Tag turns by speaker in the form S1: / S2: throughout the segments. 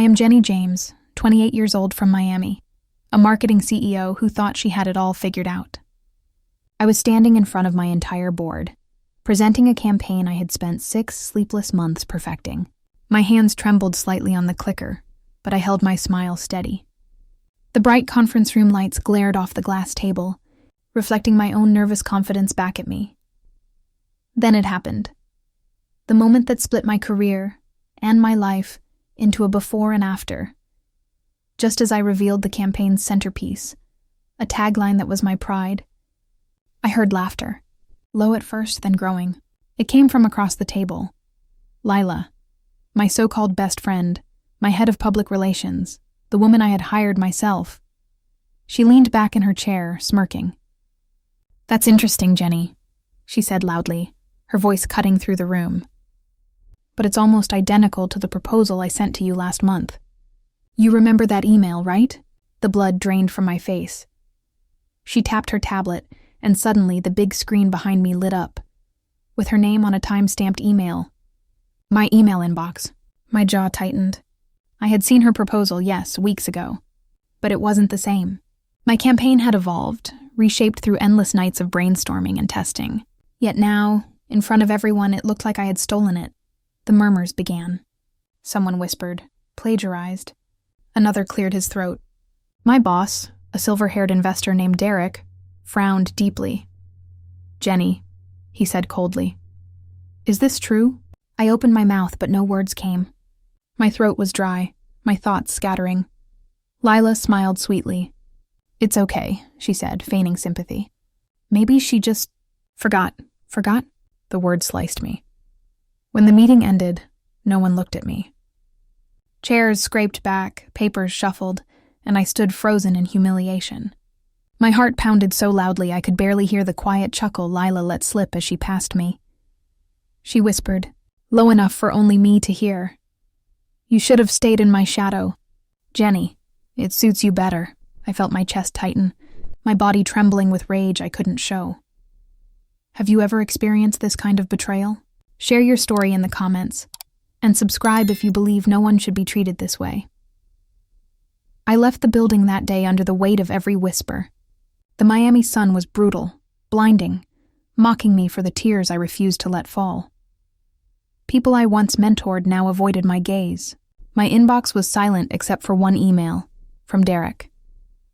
S1: am Jenny James, 28 years old from Miami, a marketing CEO who thought she had it all figured out. I was standing in front of my entire board, presenting a campaign I had spent 6 sleepless months perfecting. My hands trembled slightly on the clicker, but I held my smile steady. The bright conference room lights glared off the glass table, reflecting my own nervous confidence back at me. Then it happened. The moment that split my career and my life into a before and after. Just as I revealed the campaign's centerpiece, a tagline that was my pride, I heard laughter, low at first, then growing. It came from across the table. Lila, my so-called best friend, my head of public relations, the woman I had hired myself. She leaned back in her chair, smirking. "That's interesting, Jenny," she said loudly, her voice cutting through the room. "But it's almost identical to the proposal I sent to you last month. You remember that email, right?" The blood drained from my face. She tapped her tablet, and suddenly the big screen behind me lit up, with her name on a time-stamped email. My email inbox. My jaw tightened. I had seen her proposal, yes, weeks ago, but it wasn't the same. My campaign had evolved, reshaped through endless nights of brainstorming and testing. Yet now, in front of everyone, it looked like I had stolen it. The murmurs began. Someone whispered, "Plagiarized." Another cleared his throat. My boss, a silver-haired investor named Derek, frowned deeply. "Jenny," he said coldly. "Is this true?" I opened my mouth, but no words came. My throat was dry, my thoughts scattering. Lila smiled sweetly. "It's okay," she said, feigning sympathy. "Maybe she just forgot?" The word sliced me. When the meeting ended, no one looked at me. Chairs scraped back, papers shuffled, and I stood frozen in humiliation. My heart pounded so loudly I could barely hear the quiet chuckle Lila let slip as she passed me. She whispered, low enough for only me to hear, "You should have stayed in my shadow. Jenny, it suits you better." I felt my chest tighten, my body trembling with rage I couldn't show. Have you ever experienced this kind of betrayal? Share your story in the comments, and subscribe if you believe no one should be treated this way. I left the building that day under the weight of every whisper. The Miami sun was brutal, blinding, mocking me for the tears I refused to let fall. People I once mentored now avoided my gaze. My inbox was silent except for one email, from Derek.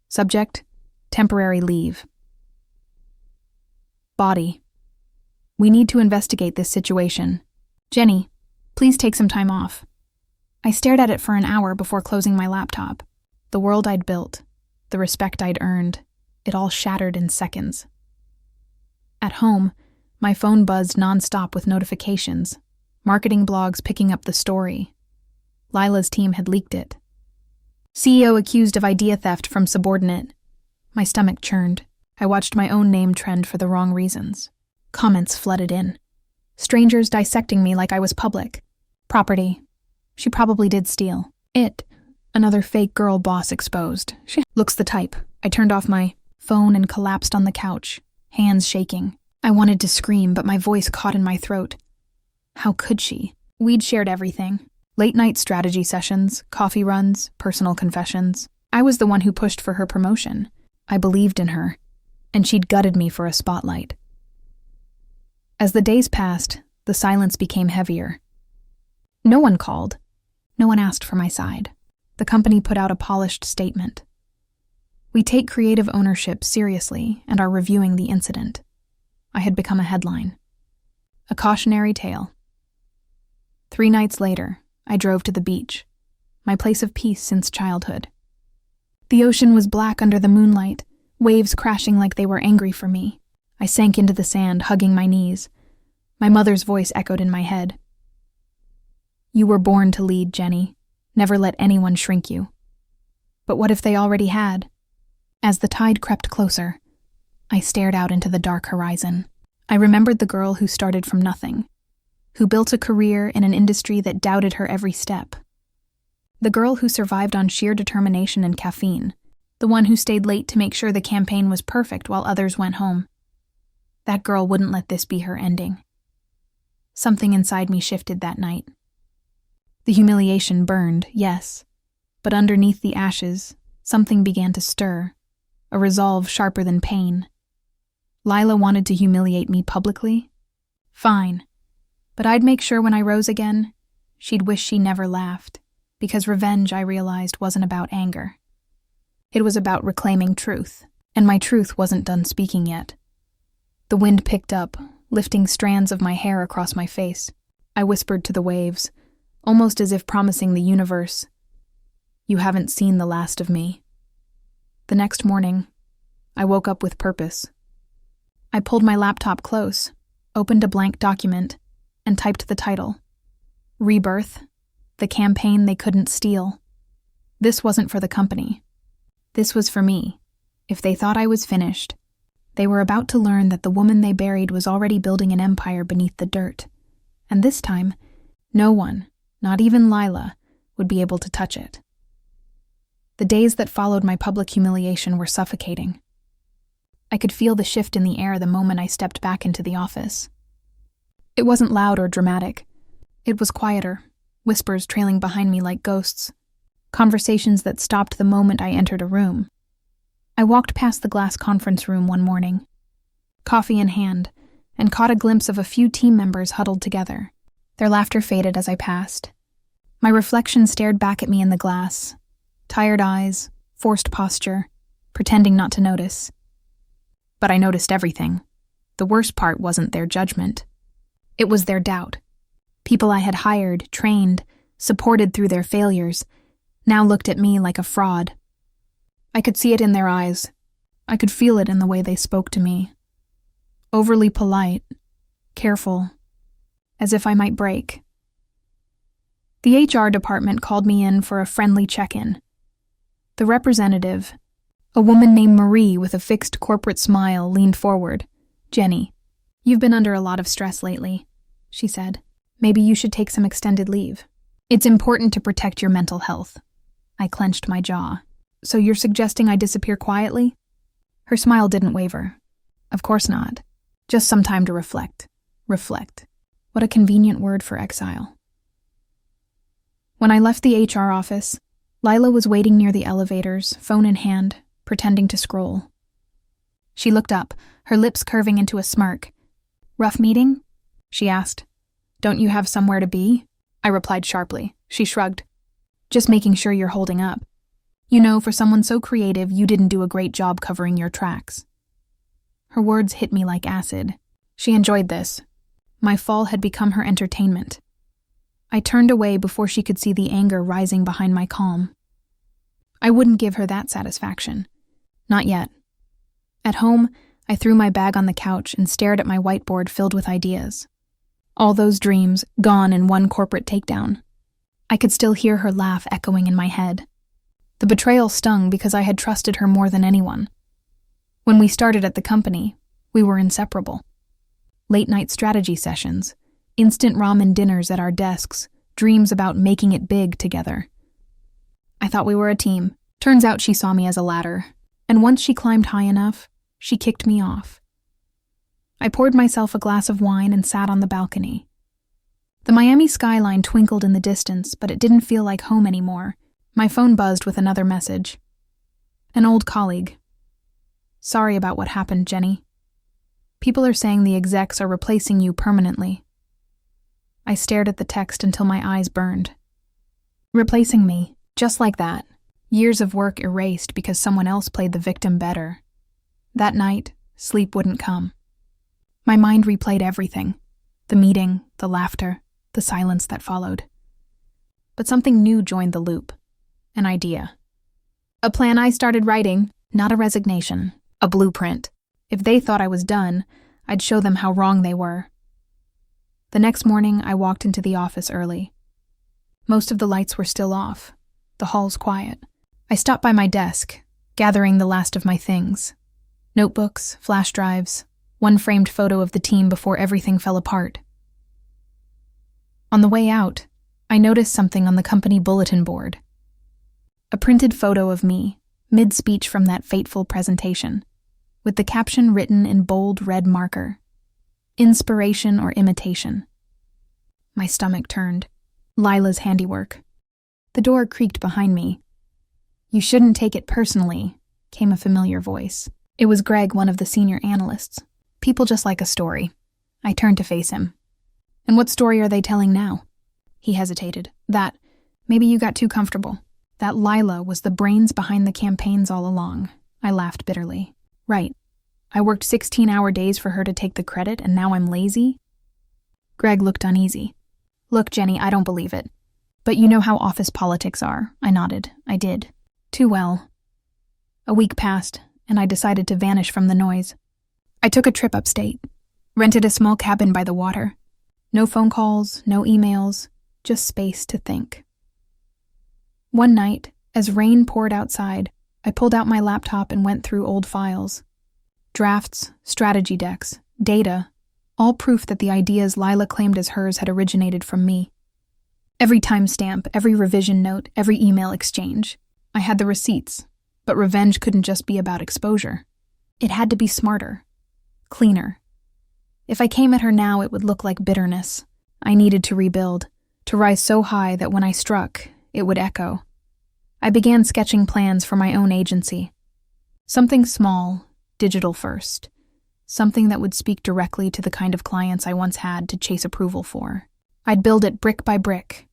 S1: Subject, temporary leave. Body. We need to investigate this situation. Jenny, please take some time off. I stared at it for an hour before closing my laptop. The world I'd built, the respect I'd earned, it all shattered in seconds. At home, my phone buzzed nonstop with notifications, marketing blogs picking up the story. Lila's team had leaked it. CEO accused of idea theft from subordinate. My stomach churned. I watched my own name trend for the wrong reasons. Comments flooded in. Strangers dissecting me like I was public. Property. She probably did steal. It. Another fake girl boss exposed. She looks the type. I turned off my phone and collapsed on the couch, hands shaking. I wanted to scream, but my voice caught in my throat. How could she? We'd shared everything. Late-night strategy sessions, coffee runs, personal confessions. I was the one who pushed for her promotion. I believed in her, and she'd gutted me for a spotlight. As the days passed, the silence became heavier. No one called. No one asked for my side. The company put out a polished statement. We take creative ownership seriously and are reviewing the incident. I had become a headline. A cautionary tale. 3 nights later, I drove to the beach, my place of peace since childhood. The ocean was black under the moonlight, waves crashing like they were angry for me. I sank into the sand, hugging my knees. My mother's voice echoed in my head. "You were born to lead, Jenny. Never let anyone shrink you." But what if they already had? As the tide crept closer, I stared out into the dark horizon. I remembered the girl who started from nothing, who built a career in an industry that doubted her every step. The girl who survived on sheer determination and caffeine, the one who stayed late to make sure the campaign was perfect while others went home. That girl wouldn't let this be her ending. Something inside me shifted that night. The humiliation burned, yes, But underneath the ashes, something began to stir, a resolve sharper than pain. Lila wanted to humiliate me publicly? Fine. But I'd make sure when I rose again, she'd wish she never laughed, because revenge, I realized, wasn't about anger. It was about reclaiming truth, and my truth wasn't done speaking yet. The wind picked up, lifting strands of my hair across my face. I whispered to the waves, almost as if promising the universe, "You haven't seen the last of me." The next morning, I woke up with purpose. I pulled my laptop close, opened a blank document, and typed the title, Rebirth, the campaign they couldn't steal. This wasn't for the company. This was for me. If they thought I was finished, they were about to learn that the woman they buried was already building an empire beneath the dirt. And this time, no one, not even Lila, would be able to touch it. The days that followed my public humiliation were suffocating. I could feel the shift in the air the moment I stepped back into the office. It wasn't loud or dramatic. It was quieter, whispers trailing behind me like ghosts, conversations that stopped the moment I entered a room. I walked past the glass conference room one morning, coffee in hand, and caught a glimpse of a few team members huddled together. Their laughter faded as I passed. My reflection stared back at me in the glass, tired eyes, forced posture, pretending not to notice. But I noticed everything. The worst part wasn't their judgment. It was their doubt. People I had hired, trained, supported through their failures, now looked at me like a fraud. I could see it in their eyes. I could feel it in the way they spoke to me. Overly polite, careful, as if I might break. The HR department called me in for a friendly check-in. The representative, a woman named Marie with a fixed corporate smile, leaned forward. "Jenny, you've been under a lot of stress lately," she said. "Maybe you should take some extended leave. It's important to protect your mental health." I clenched my jaw. "So you're suggesting I disappear quietly?" Her smile didn't waver. "Of course not. Just some time to reflect." Reflect. What a convenient word for exile. When I left the HR office, Lila was waiting near the elevators, phone in hand, pretending to scroll. She looked up, her lips curving into a smirk. "Rough meeting?" she asked. "Don't you have somewhere to be?" I replied sharply. She shrugged. "Just making sure you're holding up. You know, for someone so creative, you didn't do a great job covering your tracks." Her words hit me like acid. She enjoyed this. My fall had become her entertainment. I turned away before she could see the anger rising behind my calm. I wouldn't give her that satisfaction. Not yet. At home, I threw my bag on the couch and stared at my whiteboard filled with ideas. All those dreams gone in one corporate takedown. I could still hear her laugh echoing in my head. The betrayal stung because I had trusted her more than anyone. When we started at the company, we were inseparable. Late-night strategy sessions, instant ramen dinners at our desks, dreams about making it big together. I thought we were a team. Turns out she saw me as a ladder, and once she climbed high enough, she kicked me off. I poured myself a glass of wine and sat on the balcony. The Miami skyline twinkled in the distance, but it didn't feel like home anymore. My phone buzzed with another message. An old colleague. "Sorry about what happened, Jenny. People are saying the execs are replacing you permanently." I stared at the text until my eyes burned. Replacing me, just like that. Years of work erased because someone else played the victim better. That night, sleep wouldn't come. My mind replayed everything. The meeting, the laughter, the silence that followed. But something new joined the loop. An idea. A plan I started writing, not a resignation, a blueprint. If they thought I was done, I'd show them how wrong they were. The next morning, I walked into the office early. Most of the lights were still off. The hall's quiet. I stopped by my desk, gathering the last of my things. Notebooks, flash drives, one framed photo of the team before everything fell apart. On the way out, I noticed something on the company bulletin board. A printed photo of me, mid-speech from that fateful presentation, with the caption written in bold red marker. Inspiration or imitation. My stomach turned. Lila's handiwork. The door creaked behind me, "You shouldn't take it personally," came a familiar voice. It was Greg, one of the senior analysts. "People just like a story." I turned to face him. "And what story are they telling now?" He hesitated. "That maybe you got too comfortable. That Lila was the brains behind the campaigns all along." I laughed bitterly. "Right. I worked 16-hour days for her to take the credit, and now I'm lazy?" Greg looked uneasy. "Look, Jenny, I don't believe it. But you know how office politics are." I nodded. I did. Too well. A week passed, and I decided to vanish from the noise. I took a trip upstate, rented a small cabin by the water. No phone calls, no emails, just space to think. One night, as rain poured outside, I pulled out my laptop and went through old files. Drafts, strategy decks, data, all proof that the ideas Lila claimed as hers had originated from me. Every timestamp, every revision note, every email exchange. I had the receipts, but revenge couldn't just be about exposure. It had to be smarter, cleaner. If I came at her now, it would look like bitterness. I needed to rebuild, to rise so high that when I struck, it would echo. I began sketching plans for my own agency. Something small, digital first. Something that would speak directly to the kind of clients I once had to chase approval for. I'd build it brick by brick,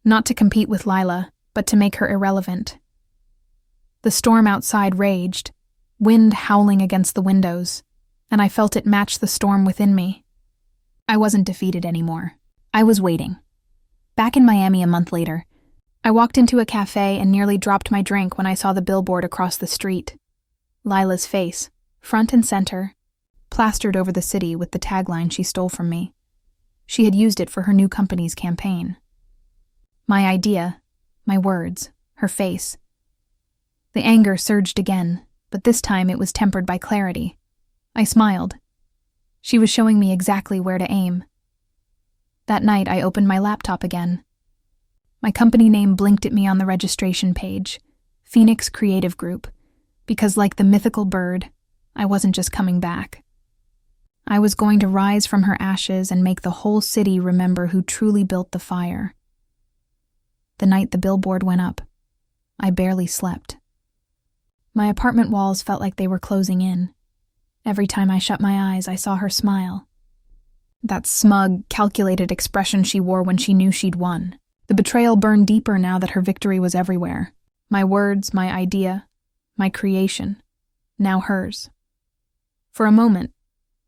S1: not to compete with Lila, but to make her irrelevant. The storm outside raged, wind howling against the windows, and I felt it match the storm within me. I wasn't defeated anymore. I was waiting. Back in Miami a month later, I walked into a cafe and nearly dropped my drink when I saw the billboard across the street. Lila's face, front and center, plastered over the city with the tagline she stole from me. She had used it for her new company's campaign. My idea, my words, her face. The anger surged again, but this time it was tempered by clarity. I smiled. She was showing me exactly where to aim. That night, I opened my laptop again. My company name blinked at me on the registration page, Phoenix Creative Group, because like the mythical bird, I wasn't just coming back. I was going to rise from her ashes and make the whole city remember who truly built the fire. The night the billboard went up, I barely slept. My apartment walls felt like they were closing in. Every time I shut my eyes, I saw her smile. That smug, calculated expression she wore when she knew she'd won. The betrayal burned deeper now that her victory was everywhere. My words, my idea, my creation, now hers. For a moment,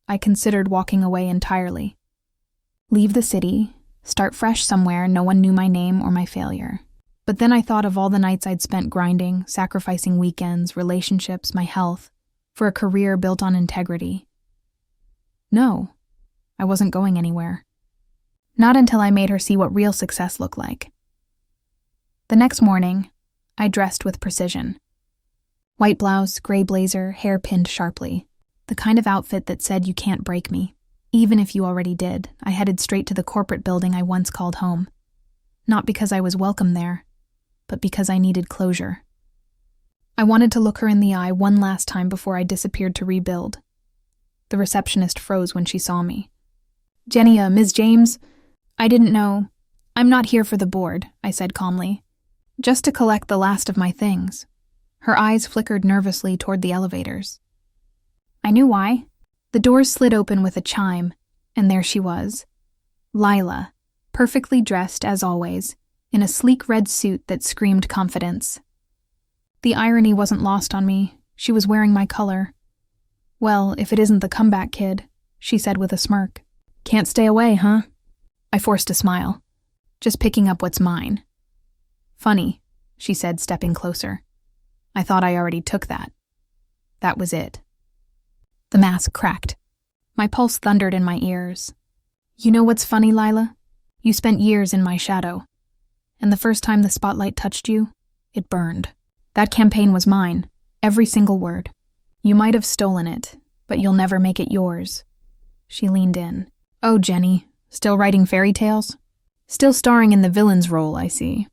S1: I considered walking away entirely. Leave the city, start fresh somewhere no one knew my name or my failure. But then I thought of all the nights I'd spent grinding, sacrificing weekends, relationships, my health, for a career built on integrity. No, I wasn't going anywhere. Not until I made her see what real success looked like. The next morning, I dressed with precision. White blouse, gray blazer, hair pinned sharply. The kind of outfit that said you can't break me. Even if you already did, I headed straight to the corporate building I once called home. Not because I was welcome there, but because I needed closure. I wanted to look her in the eye one last time before I disappeared to rebuild. The receptionist froze when she saw me. "Jenny, Ms. James? I didn't know. I'm not here for the board," I said calmly. "Just to collect the last of my things." Her eyes flickered nervously toward the elevators. I knew why. The doors slid open with a chime, and there she was. Lila, perfectly dressed as always, in a sleek red suit that screamed confidence. The irony wasn't lost on me. She was wearing my color. "Well, if it isn't the comeback kid," she said with a smirk. "Can't stay away, huh?" I forced a smile, just picking up what's mine. "Funny," she said, stepping closer. "I thought I already took that." That was it. The mask cracked. My pulse thundered in my ears. "You know what's funny, Lila? You spent years in my shadow. And the first time the spotlight touched you, it burned. That campaign was mine, every single word. You might have stolen it, but you'll never make it yours." She leaned in. "Oh, Jenny, still writing fairy tales? Still starring in the villain's role, I see."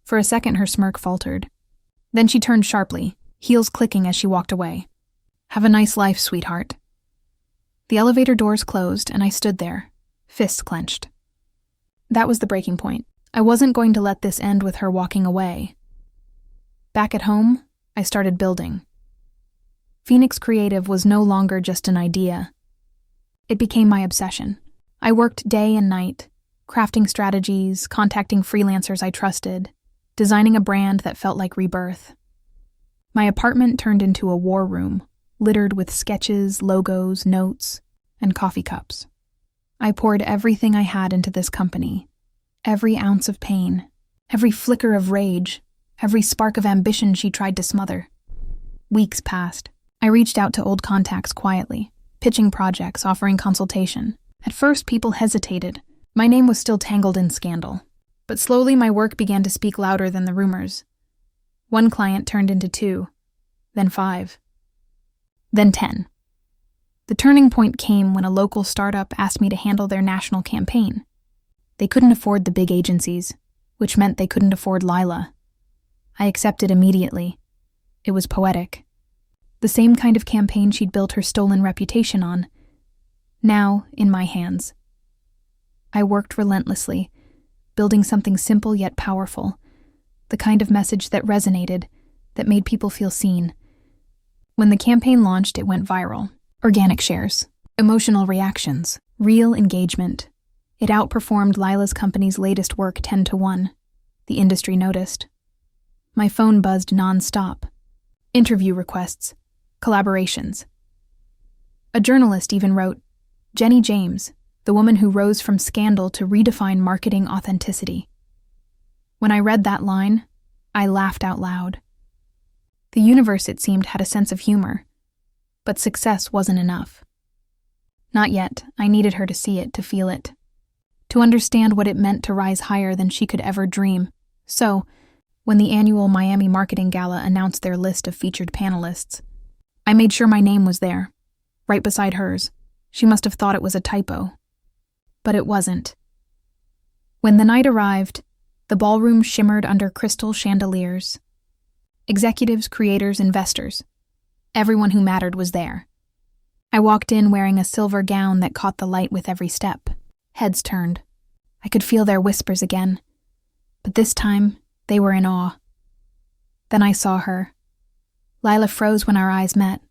S1: For a second, her smirk faltered. Then she turned sharply, heels clicking as she walked away. "Have a nice life, sweetheart." The elevator doors closed, and I stood there, fists clenched. That was the breaking point. I wasn't going to let this end with her walking away. Back at home, I started building. Phoenix Creative was no longer just an idea. It became my obsession. I worked day and night, crafting strategies, contacting freelancers I trusted, designing a brand that felt like rebirth. My apartment turned into a war room, littered with sketches, logos, notes, and coffee cups. I poured everything I had into this company, every ounce of pain, every flicker of rage, every spark of ambition she tried to smother. Weeks passed. I reached out to old contacts quietly, pitching projects, offering consultation. At first, people hesitated. My name was still tangled in scandal. But slowly my work began to speak louder than the rumors. One client turned into 2, then 5, then 10. The turning point came when a local startup asked me to handle their national campaign. They couldn't afford the big agencies, which meant they couldn't afford Lila. I accepted immediately. It was poetic. The same kind of campaign she'd built her stolen reputation on. Now, in my hands. I worked relentlessly, building something simple yet powerful, the kind of message that resonated, that made people feel seen. When the campaign launched, it went viral. Organic shares, emotional reactions, real engagement. It outperformed Lila's company's latest work 10-1. The industry noticed. My phone buzzed non-stop. Interview requests, collaborations. A journalist even wrote, "Jenny James, the woman who rose from scandal to redefine marketing authenticity." When I read that line, I laughed out loud. The universe, it seemed, had a sense of humor. But success wasn't enough. Not yet. I needed her to see it, to feel it, to understand what it meant to rise higher than she could ever dream. So, when the annual Miami Marketing Gala announced their list of featured panelists, I made sure my name was there, right beside hers. She must have thought it was a typo. But it wasn't. When the night arrived, the ballroom shimmered under crystal chandeliers. Executives, creators, investors. Everyone who mattered was there. I walked in wearing a silver gown that caught the light with every step. Heads turned. I could feel their whispers again. But this time, they were in awe. Then I saw her. Lila froze when our eyes met.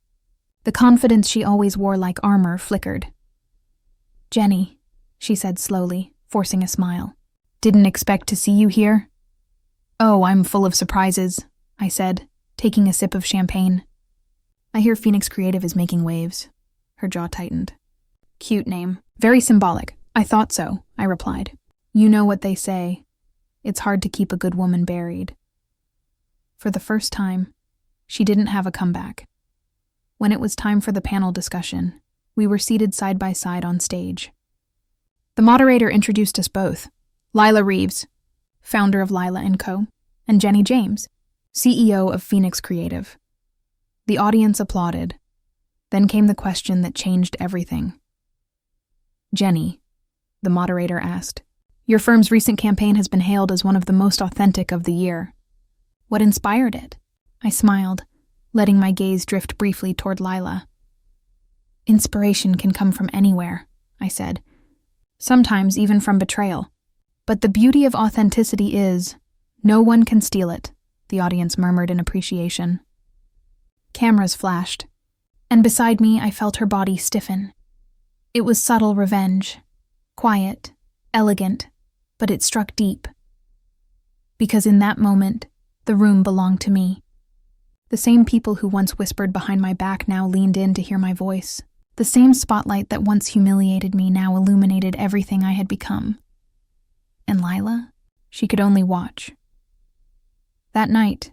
S1: The confidence she always wore like armor flickered. "Jenny," she said slowly, forcing a smile. "Didn't expect to see you here?" "Oh, I'm full of surprises," I said, taking a sip of champagne. "I hear Phoenix Creative is making waves." Her jaw tightened. "Cute name. Very symbolic." "I thought so," I replied. "You know what they say. It's hard to keep a good woman buried." For the first time, she didn't have a comeback. When it was time for the panel discussion, we were seated side by side on stage. The moderator introduced us both. Lila Reeves, founder of Lila & Co., and Jenny James, CEO of Phoenix Creative. The audience applauded. Then came the question that changed everything. "Jenny," the moderator asked, "your firm's recent campaign has been hailed as one of the most authentic of the year. What inspired it?" I smiled, letting my gaze drift briefly toward Lila. "Inspiration can come from anywhere," I said. "Sometimes even from betrayal. But the beauty of authenticity is, no one can steal it," the audience murmured in appreciation. Cameras flashed, and beside me I felt her body stiffen. It was subtle revenge, quiet, elegant, but it struck deep. Because in that moment, the room belonged to me. The same people who once whispered behind my back now leaned in to hear my voice. The same spotlight that once humiliated me now illuminated everything I had become. And Lila? She could only watch. That night,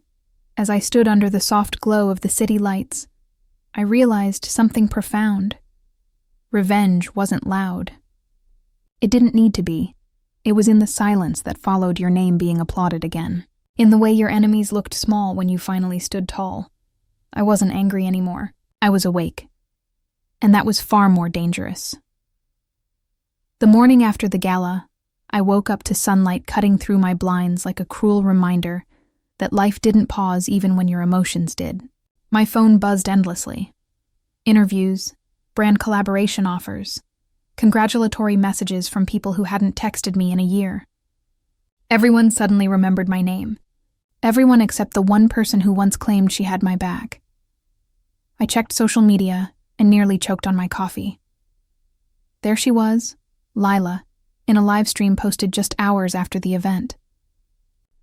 S1: as I stood under the soft glow of the city lights, I realized something profound. Revenge wasn't loud. It didn't need to be. It was in the silence that followed your name being applauded again. In the way your enemies looked small when you finally stood tall. I wasn't angry anymore. I was awake. And that was far more dangerous. The morning after the gala, I woke up to sunlight cutting through my blinds like a cruel reminder that life didn't pause even when your emotions did. My phone buzzed endlessly. Interviews, brand collaboration offers, congratulatory messages from people who hadn't texted me in a year. Everyone suddenly remembered my name. Everyone except the one person who once claimed she had my back. I checked social media and nearly choked on my coffee. There she was, Lila, in a live stream posted just hours after the event.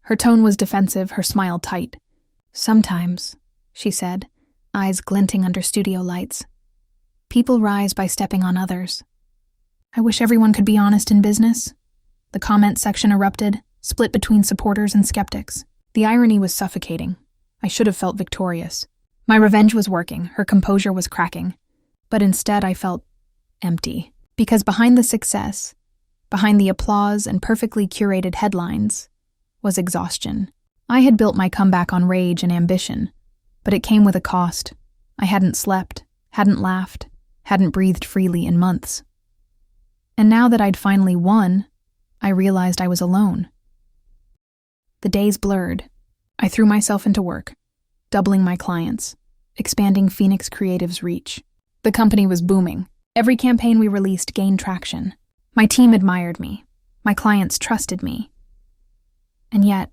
S1: Her tone was defensive, her smile tight. "Sometimes," she said, eyes glinting under studio lights, "people rise by stepping on others." I wish everyone could be honest in business. The comment section erupted, split between supporters and skeptics. The irony was suffocating. I should have felt victorious. My revenge was working, her composure was cracking. But instead I felt empty. Because behind the success, behind the applause and perfectly curated headlines, was exhaustion. I had built my comeback on rage and ambition, but it came with a cost. I hadn't slept, hadn't laughed, hadn't breathed freely in months. And now that I'd finally won, I realized I was alone. The days blurred. I threw myself into work, doubling my clients, expanding Phoenix Creative's reach. The company was booming. Every campaign we released gained traction. My team admired me. My clients trusted me. And yet,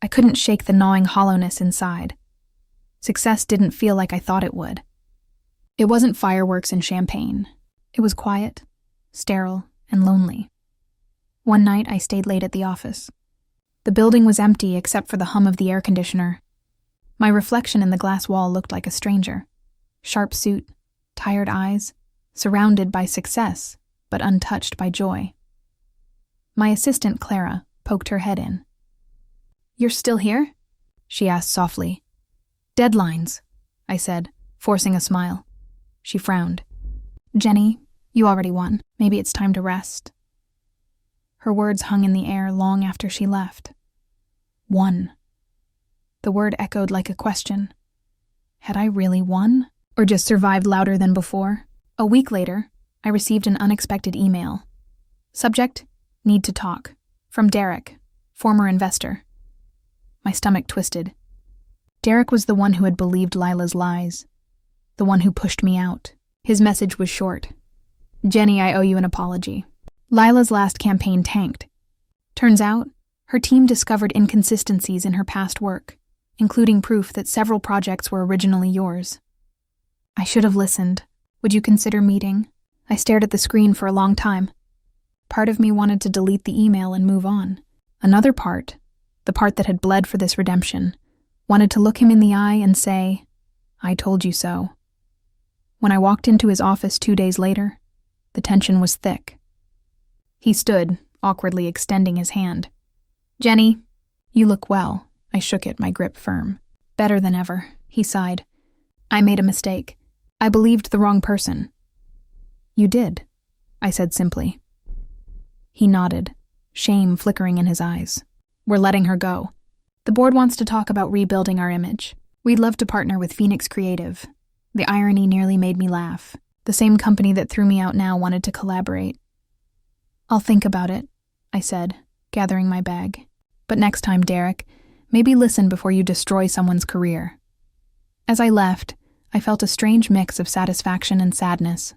S1: I couldn't shake the gnawing hollowness inside. Success didn't feel like I thought it would. It wasn't fireworks and champagne. It was quiet, sterile, and lonely. One night, I stayed late at the office. The building was empty except for the hum of the air conditioner. My reflection in the glass wall looked like a stranger. Sharp suit, tired eyes, surrounded by success, but untouched by joy. My assistant, Clara, poked her head in. "You're still here?" she asked softly. "Deadlines," I said, forcing a smile. She frowned. "Jenny, you already won. Maybe it's time to rest." Her words hung in the air long after she left. Won. The word echoed like a question. Had I really won? Or just survived louder than before? A week later, I received an unexpected email. Subject, need to talk. From Derek, former investor. My stomach twisted. Derek was the one who had believed Lila's lies. The one who pushed me out. His message was short. "Jenny, I owe you an apology. Lila's last campaign tanked. Turns out, her team discovered inconsistencies in her past work, including proof that several projects were originally yours. I should have listened. Would you consider meeting?" I stared at the screen for a long time. Part of me wanted to delete the email and move on. Another part, the part that had bled for this redemption, wanted to look him in the eye and say, "I told you so." When I walked into his office 2 days later, the tension was thick. He stood, awkwardly extending his hand. "Jenny, you look well." I shook it, my grip firm. "Better than ever," he sighed. "I made a mistake. I believed the wrong person." "You did," I said simply. He nodded, shame flickering in his eyes. "We're letting her go. The board wants to talk about rebuilding our image. We'd love to partner with Phoenix Creative." The irony nearly made me laugh. The same company that threw me out now wanted to collaborate. "I'll think about it," I said, gathering my bag. "But next time, Derek, maybe listen before you destroy someone's career." As I left, I felt a strange mix of satisfaction and sadness.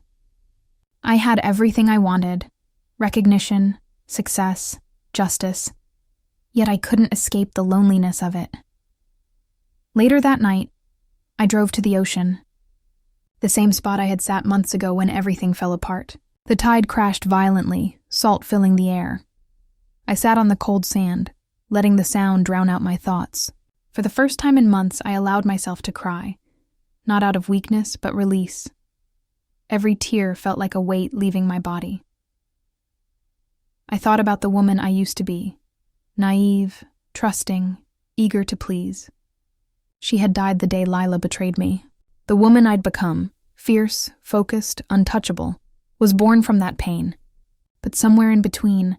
S1: I had everything I wanted: recognition, success, justice. Yet I couldn't escape the loneliness of it. Later that night, I drove to the ocean. The same spot I had sat months ago when everything fell apart. The tide crashed violently, salt filling the air. I sat on the cold sand, letting the sound drown out my thoughts. For the first time in months, I allowed myself to cry. Not out of weakness, but release. Every tear felt like a weight leaving my body. I thought about the woman I used to be. Naive, trusting, eager to please. She had died the day Lila betrayed me. The woman I'd become, fierce, focused, untouchable, was born from that pain. But somewhere in between,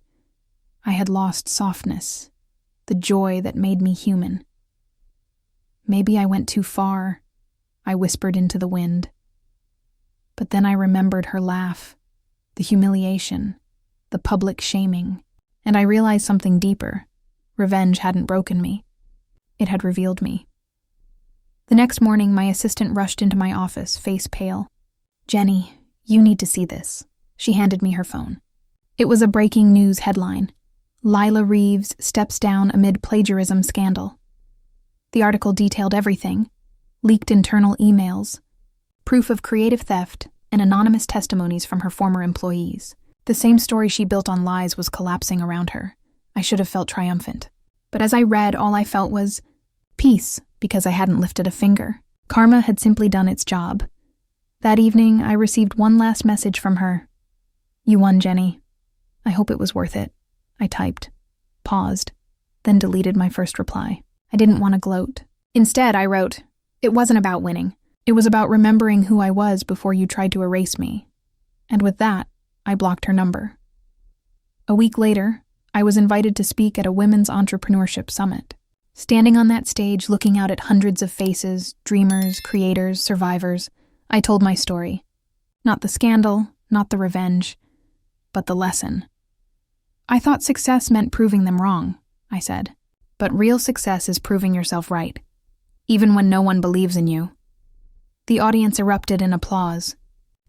S1: I had lost softness, the joy that made me human. Maybe I went too far, I whispered into the wind. But then I remembered her laugh, the humiliation, the public shaming, and I realized something deeper. Revenge hadn't broken me. It had revealed me. The next morning, my assistant rushed into my office, face pale. "Jenny, you need to see this." She handed me her phone. It was a breaking news headline. "Lila Reeves steps down amid plagiarism scandal." The article detailed everything: leaked internal emails, proof of creative theft, and anonymous testimonies from her former employees. The same story she built on lies was collapsing around her. I should have felt triumphant. But as I read, all I felt was peace, because I hadn't lifted a finger. Karma had simply done its job. That evening, I received one last message from her. "You won, Jenny. I hope it was worth it." I typed, paused, then deleted my first reply. I didn't want to gloat. Instead, I wrote, "It wasn't about winning. It was about remembering who I was before you tried to erase me." And with that, I blocked her number. A week later, I was invited to speak at a women's entrepreneurship summit. Standing on that stage, looking out at hundreds of faces, dreamers, creators, survivors, I told my story. Not the scandal, not the revenge, but the lesson. "I thought success meant proving them wrong," I said. "But real success is proving yourself right, even when no one believes in you." The audience erupted in applause.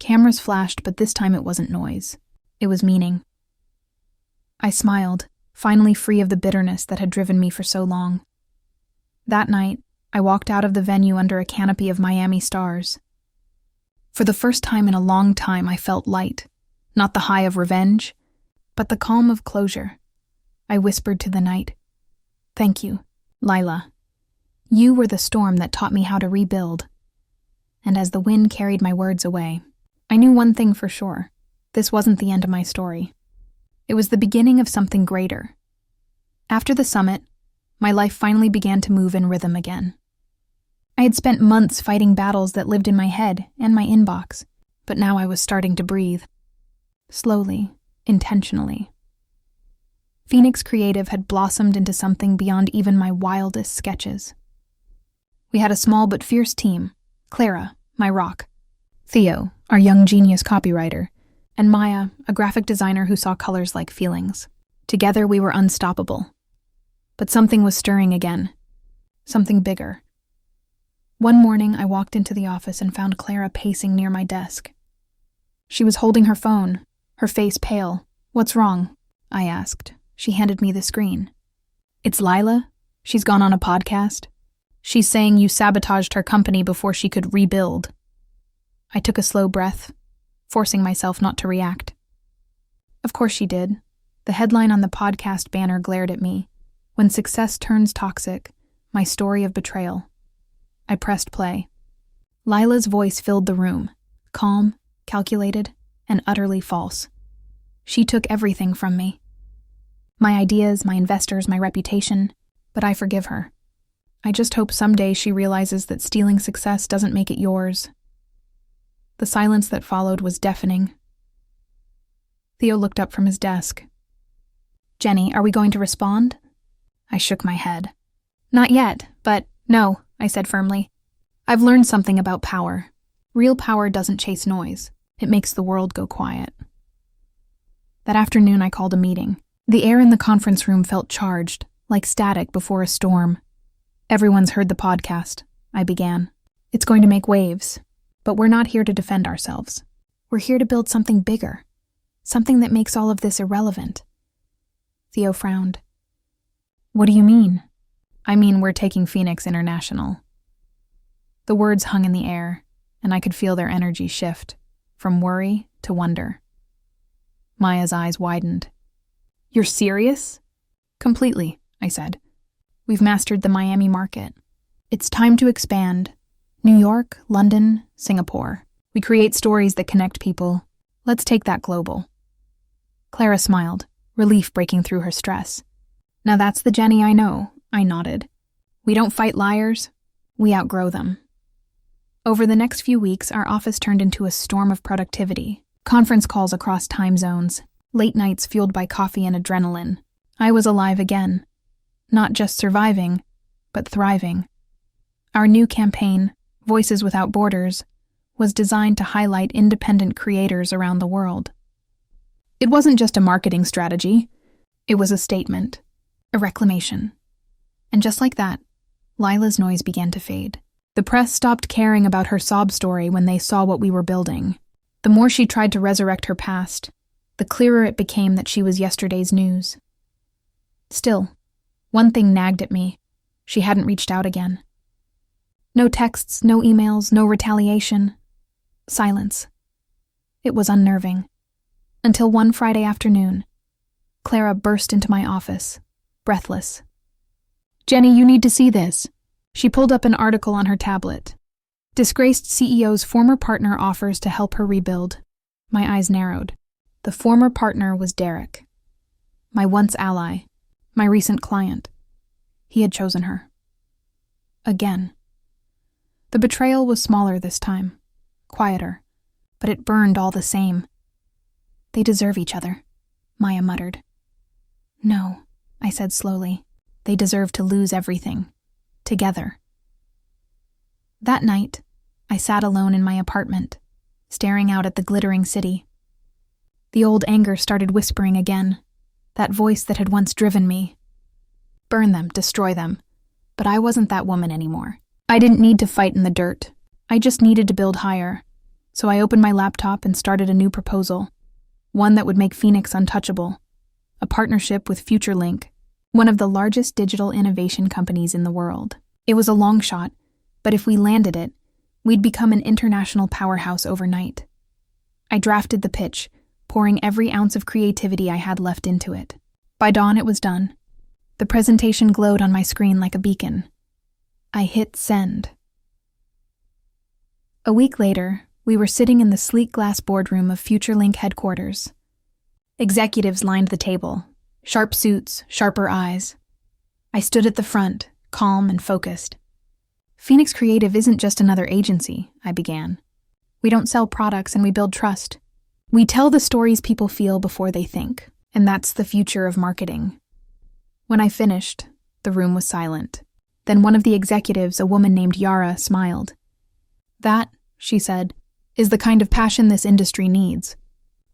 S1: Cameras flashed, but this time it wasn't noise. It was meaning. I smiled, finally free of the bitterness that had driven me for so long. That night, I walked out of the venue under a canopy of Miami stars. For the first time in a long time, I felt light, not the high of revenge, but the calm of closure. I whispered to the night, "Thank you, Lila. You were the storm that taught me how to rebuild." And as the wind carried my words away, I knew one thing for sure. This wasn't the end of my story. It was the beginning of something greater. After the summit, my life finally began to move in rhythm again. I had spent months fighting battles that lived in my head and my inbox, but now I was starting to breathe. Slowly, intentionally. Phoenix Creative had blossomed into something beyond even my wildest sketches. We had a small but fierce team: Clara, my rock; Theo, our young genius copywriter; and Maya, a graphic designer who saw colors like feelings. Together we were unstoppable. But something was stirring again. Something bigger. One morning, I walked into the office and found Clara pacing near my desk. She was holding her phone, her face pale. "What's wrong?" I asked. She handed me the screen. "It's Lila. She's gone on a podcast. She's saying you sabotaged her company before she could rebuild." I took a slow breath, forcing myself not to react. Of course she did. The headline on the podcast banner glared at me. "When Success Turns Toxic, My Story of Betrayal." I pressed play. Lila's voice filled the room, calm, calculated, and utterly false. She took everything from me. My ideas, my investors, my reputation, but I forgive her. I just hope someday she realizes that stealing success doesn't make it yours. The silence that followed was deafening. Theo looked up from his desk. "Jenny, are we going to respond?" I shook my head. "Not yet, but no," I said firmly. "I've learned something about power. Real power doesn't chase noise. It makes the world go quiet." That afternoon, I called a meeting. The air in the conference room felt charged, like static before a storm. "Everyone's heard the podcast," I began. "It's going to make waves, but we're not here to defend ourselves. We're here to build something bigger, something that makes all of this irrelevant." Theo frowned. "What do you mean?" "I mean, we're taking Phoenix international." The words hung in the air, and I could feel their energy shift, from worry to wonder. Maya's eyes widened. "You're serious?" "Completely," I said. "We've mastered the Miami market. It's time to expand. New York, London, Singapore. We create stories that connect people. Let's take that global." Clara smiled, relief breaking through her stress. "Now that's the Jenny I know," I nodded. "We don't fight liars. We outgrow them." Over the next few weeks, our office turned into a storm of productivity. Conference calls across time zones, late nights fueled by coffee and adrenaline. I was alive again. Not just surviving, but thriving. Our new campaign, Voices Without Borders, was designed to highlight independent creators around the world. It wasn't just a marketing strategy. It was a statement, a reclamation. And just like that, Lila's noise began to fade. The press stopped caring about her sob story when they saw what we were building. The more she tried to resurrect her past, the clearer it became that she was yesterday's news. Still, one thing nagged at me. She hadn't reached out again. No texts, no emails, no retaliation. Silence. It was unnerving. Until one Friday afternoon, Clara burst into my office, breathless. "Jenny, you need to see this." She pulled up an article on her tablet. "Disgraced CEO's former partner offers to help her rebuild." My eyes narrowed. The former partner was Derek, my once ally, my recent client. He had chosen her. Again. The betrayal was smaller this time, quieter, but it burned all the same. "They deserve each other," Maya muttered. "No," I said slowly. "They deserve to lose everything. Together." That night, I sat alone in my apartment, staring out at the glittering city. The old anger started whispering again, that voice that had once driven me. Burn them, destroy them. But I wasn't that woman anymore. I didn't need to fight in the dirt. I just needed to build higher. So I opened my laptop and started a new proposal, one that would make Phoenix untouchable. A partnership with FutureLink, one of the largest digital innovation companies in the world. It was a long shot, but if we landed it, we'd become an international powerhouse overnight. I drafted the pitch, pouring every ounce of creativity I had left into it. By dawn, it was done. The presentation glowed on my screen like a beacon. I hit send. A week later, we were sitting in the sleek glass boardroom of FutureLink headquarters. Executives lined the table, sharp suits, sharper eyes. I stood at the front, calm and focused. "Phoenix Creative isn't just another agency," I began. "We don't sell products and we build trust. We tell the stories people feel before they think, and that's the future of marketing." When I finished, the room was silent. Then one of the executives, a woman named Yara, smiled. "That," she said, "is the kind of passion this industry needs.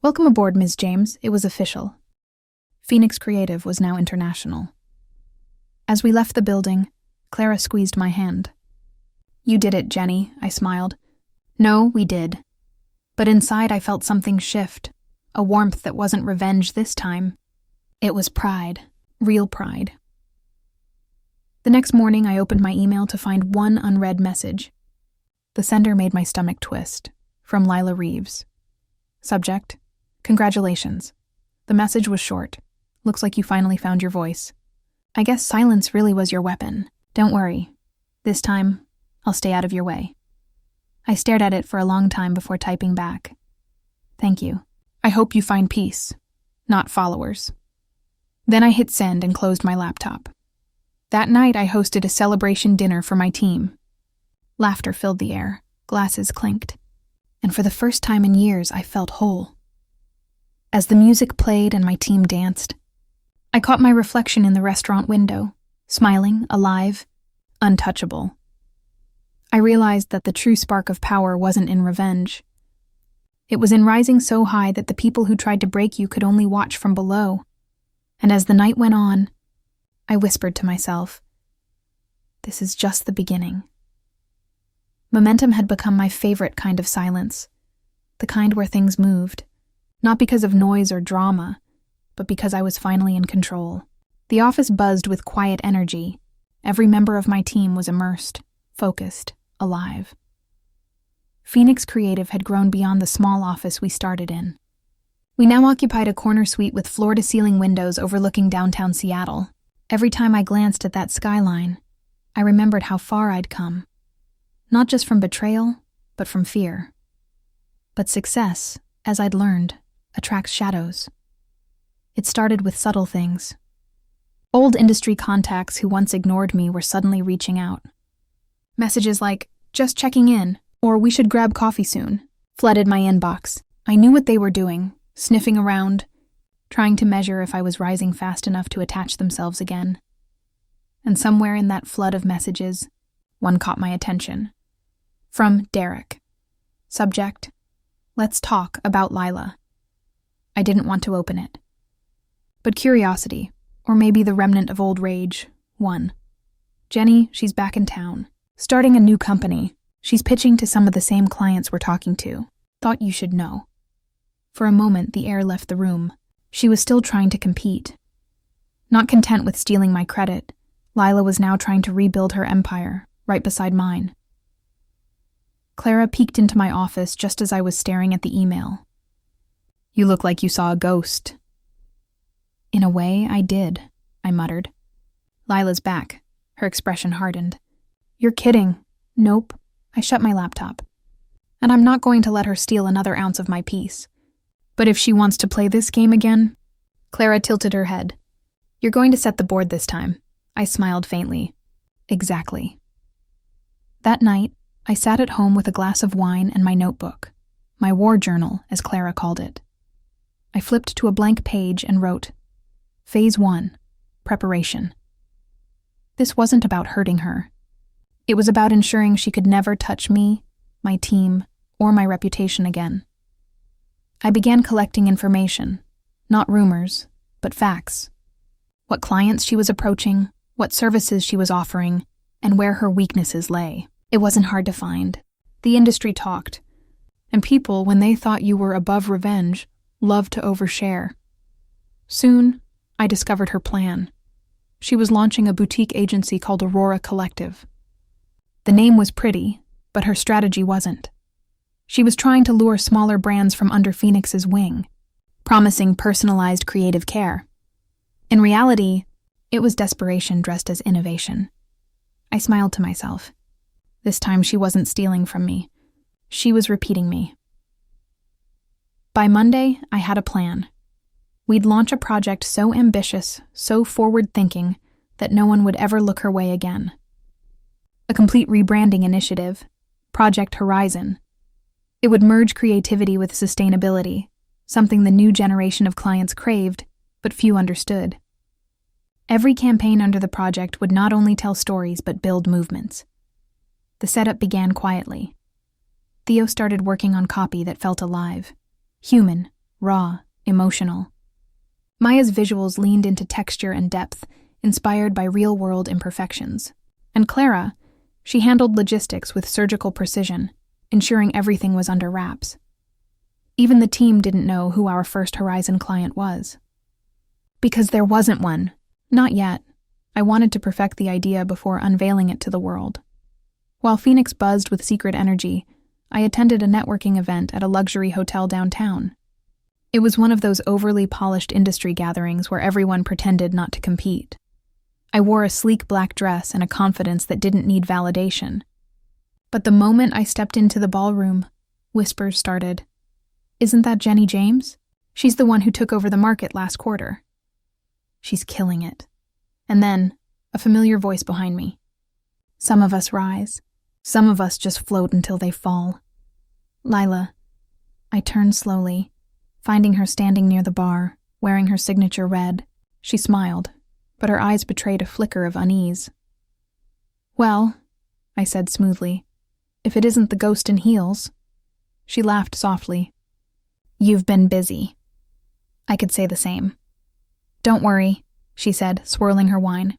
S1: Welcome aboard, Ms. James." It was official. Phoenix Creative was now international. As we left the building, Clara squeezed my hand. "You did it, Jenny," I smiled. "No, we did." But inside I felt something shift, a warmth that wasn't revenge this time. It was pride, real pride. The next morning I opened my email to find one unread message. The sender made my stomach twist. From Lila Reeves. Subject: "Congratulations." The message was short. "Looks like you finally found your voice. I guess silence really was your weapon. Don't worry. This time, I'll stay out of your way." I stared at it for a long time before typing back. "Thank you. I hope you find peace, not followers." Then I hit send and closed my laptop. That night I hosted a celebration dinner for my team. Laughter filled the air, glasses clinked, and for the first time in years I felt whole. As the music played and my team danced, I caught my reflection in the restaurant window, smiling, alive, untouchable. I realized that the true spark of power wasn't in revenge. It was in rising so high that the people who tried to break you could only watch from below. And as the night went on, I whispered to myself, "This is just the beginning." Momentum had become my favorite kind of silence, the kind where things moved, not because of noise or drama, but because I was finally in control. The office buzzed with quiet energy. Every member of my team was immersed, focused, alive. Phoenix Creative had grown beyond the small office we started in. We now occupied a corner suite with floor-to-ceiling windows overlooking downtown Seattle. Every time I glanced at that skyline, I remembered how far I'd come. Not just from betrayal, but from fear. But success, as I'd learned, attracts shadows. It started with subtle things. Old industry contacts who once ignored me were suddenly reaching out. Messages like, "Just checking in," or "We should grab coffee soon," flooded my inbox. I knew what they were doing, sniffing around, trying to measure if I was rising fast enough to attach themselves again. And somewhere in that flood of messages, one caught my attention. From Derek. Subject: "Let's talk about Lila." I didn't want to open it. But curiosity, or maybe the remnant of old rage, won. "Jenny, she's back in town. Starting a new company. She's pitching to some of the same clients we're talking to. Thought you should know." For a moment, the air left the room. She was still trying to compete. Not content with stealing my credit, Lila was now trying to rebuild her empire, right beside mine. Clara peeked into my office just as I was staring at the email. "You look like you saw a ghost." "In a way, I did," I muttered. Lila's back. Her expression hardened. "You're kidding." "Nope." I shut my laptop. "And I'm not going to let her steal another ounce of my peace. But if she wants to play this game again..." Clara tilted her head. "You're going to set the board this time." I smiled faintly. "Exactly." That night, I sat at home with a glass of wine and my notebook, my war journal, as Clara called it. I flipped to a blank page and wrote, Phase 1, Preparation. This wasn't about hurting her. It was about ensuring she could never touch me, my team, or my reputation again. I began collecting information, not rumors, but facts. What clients she was approaching, what services she was offering, and where her weaknesses lay. It wasn't hard to find. The industry talked, and people, when they thought you were above revenge, loved to overshare. Soon, I discovered her plan. She was launching a boutique agency called Aurora Collective. The name was pretty, but her strategy wasn't. She was trying to lure smaller brands from under Phoenix's wing, promising personalized creative care. In reality, it was desperation dressed as innovation. I smiled to myself. This time she wasn't stealing from me. She was repeating me. By Monday, I had a plan. We'd launch a project so ambitious, so forward-thinking, that no one would ever look her way again. A complete rebranding initiative, Project Horizon. It would merge creativity with sustainability, something the new generation of clients craved, but few understood. Every campaign under the project would not only tell stories but build movements. The setup began quietly. Theo started working on copy that felt alive, human, raw, emotional. Maya's visuals leaned into texture and depth, inspired by real-world imperfections. And Clara, she handled logistics with surgical precision, ensuring everything was under wraps. Even the team didn't know who our first Horizon client was. Because there wasn't one. Not yet. I wanted to perfect the idea before unveiling it to the world. While Phoenix buzzed with secret energy, I attended a networking event at a luxury hotel downtown. It was one of those overly polished industry gatherings where everyone pretended not to compete. I wore a sleek black dress and a confidence that didn't need validation. But the moment I stepped into the ballroom, whispers started. "Isn't that Jenny James? She's the one who took over the market last quarter." "She's killing it." And then, a familiar voice behind me. "Some of us rise. Some of us just float until they fall." "Lila." I turned slowly, finding her standing near the bar, wearing her signature red. She smiled, but her eyes betrayed a flicker of unease. "Well," I said smoothly, "if it isn't the ghost in heels." She laughed softly. "You've been busy." I could say the same. "Don't worry," she said, swirling her wine.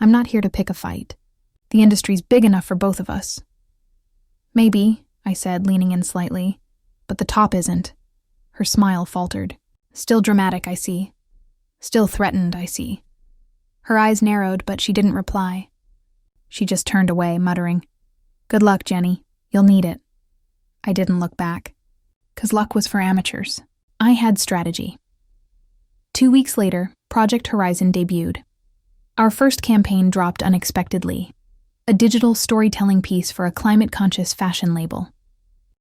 S1: "I'm not here to pick a fight. The industry's big enough for both of us." "Maybe," I said, leaning in slightly, "but the top isn't." Her smile faltered. "Still dramatic, I see. Still threatened, I see." Her eyes narrowed, but she didn't reply. She just turned away, muttering, "Good luck, Jenny. You'll need it." I didn't look back. 'Cause luck was for amateurs. I had strategy. 2 weeks later, Project Horizon debuted. Our first campaign dropped unexpectedly. A digital storytelling piece for a climate-conscious fashion label.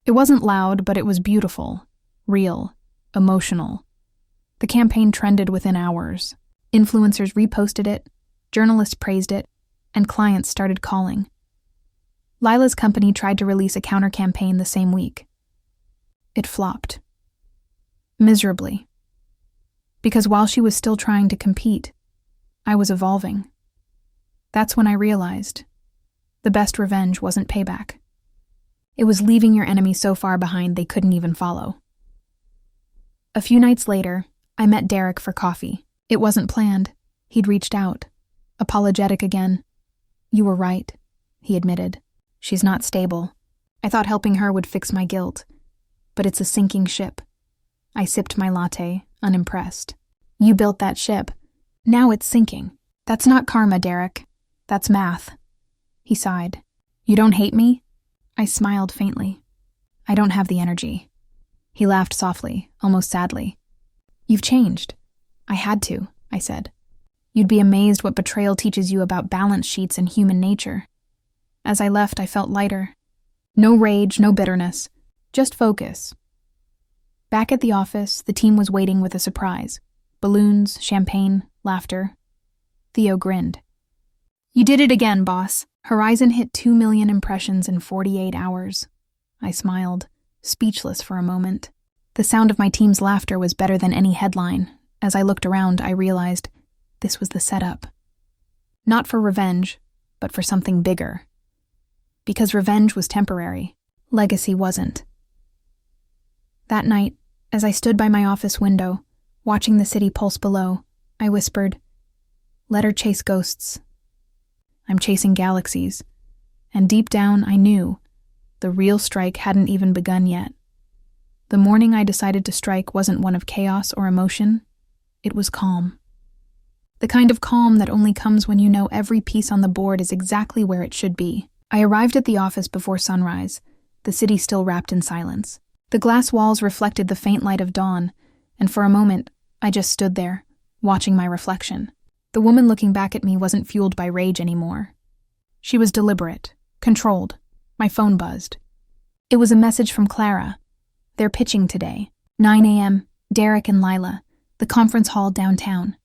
S1: It wasn't loud, but it was beautiful, real, emotional. The campaign trended within hours. Influencers reposted it, journalists praised it, and clients started calling. Lila's company tried to release a counter-campaign the same week. It flopped. Miserably. Because while she was still trying to compete, I was evolving. That's when I realized the best revenge wasn't payback. It was leaving your enemy so far behind they couldn't even follow. A few nights later, I met Derek for coffee. It wasn't planned. He'd reached out, apologetic again. "You were right," he admitted. "She's not stable. I thought helping her would fix my guilt. But it's a sinking ship." I sipped my latte, unimpressed. "You built that ship. Now it's sinking." "That's not karma, Derek. That's math. He sighed. You don't hate me? I smiled faintly. I don't have the energy. He laughed softly, almost sadly. You've changed. I had to, I said. You'd be amazed what betrayal teaches you about balance sheets and human nature. As I left, I felt lighter. No rage, no bitterness. Just focus. Back at the office, the team was waiting with a surprise. Balloons, champagne, laughter. Theo grinned. You did it again, boss. Horizon hit 2 million impressions in 48 hours. I smiled, speechless for a moment. The sound of my team's laughter was better than any headline. As I looked around, I realized this was the setup. Not for revenge, but for something bigger. Because revenge was temporary, legacy wasn't. That night, as I stood by my office window, watching the city pulse below, I whispered, "Let her chase ghosts. I'm chasing galaxies." And deep down, I knew the real strike hadn't even begun yet. The morning I decided to strike wasn't one of chaos or emotion. It was calm. The kind of calm that only comes when you know every piece on the board is exactly where it should be. I arrived at the office before sunrise, the city still wrapped in silence. The glass walls reflected the faint light of dawn, and for a moment, I just stood there, watching my reflection. The woman looking back at me wasn't fueled by rage anymore. She was deliberate, controlled. My phone buzzed. It was a message from Clara. They're pitching today. 9 a.m., Derek and Lila, the conference hall downtown.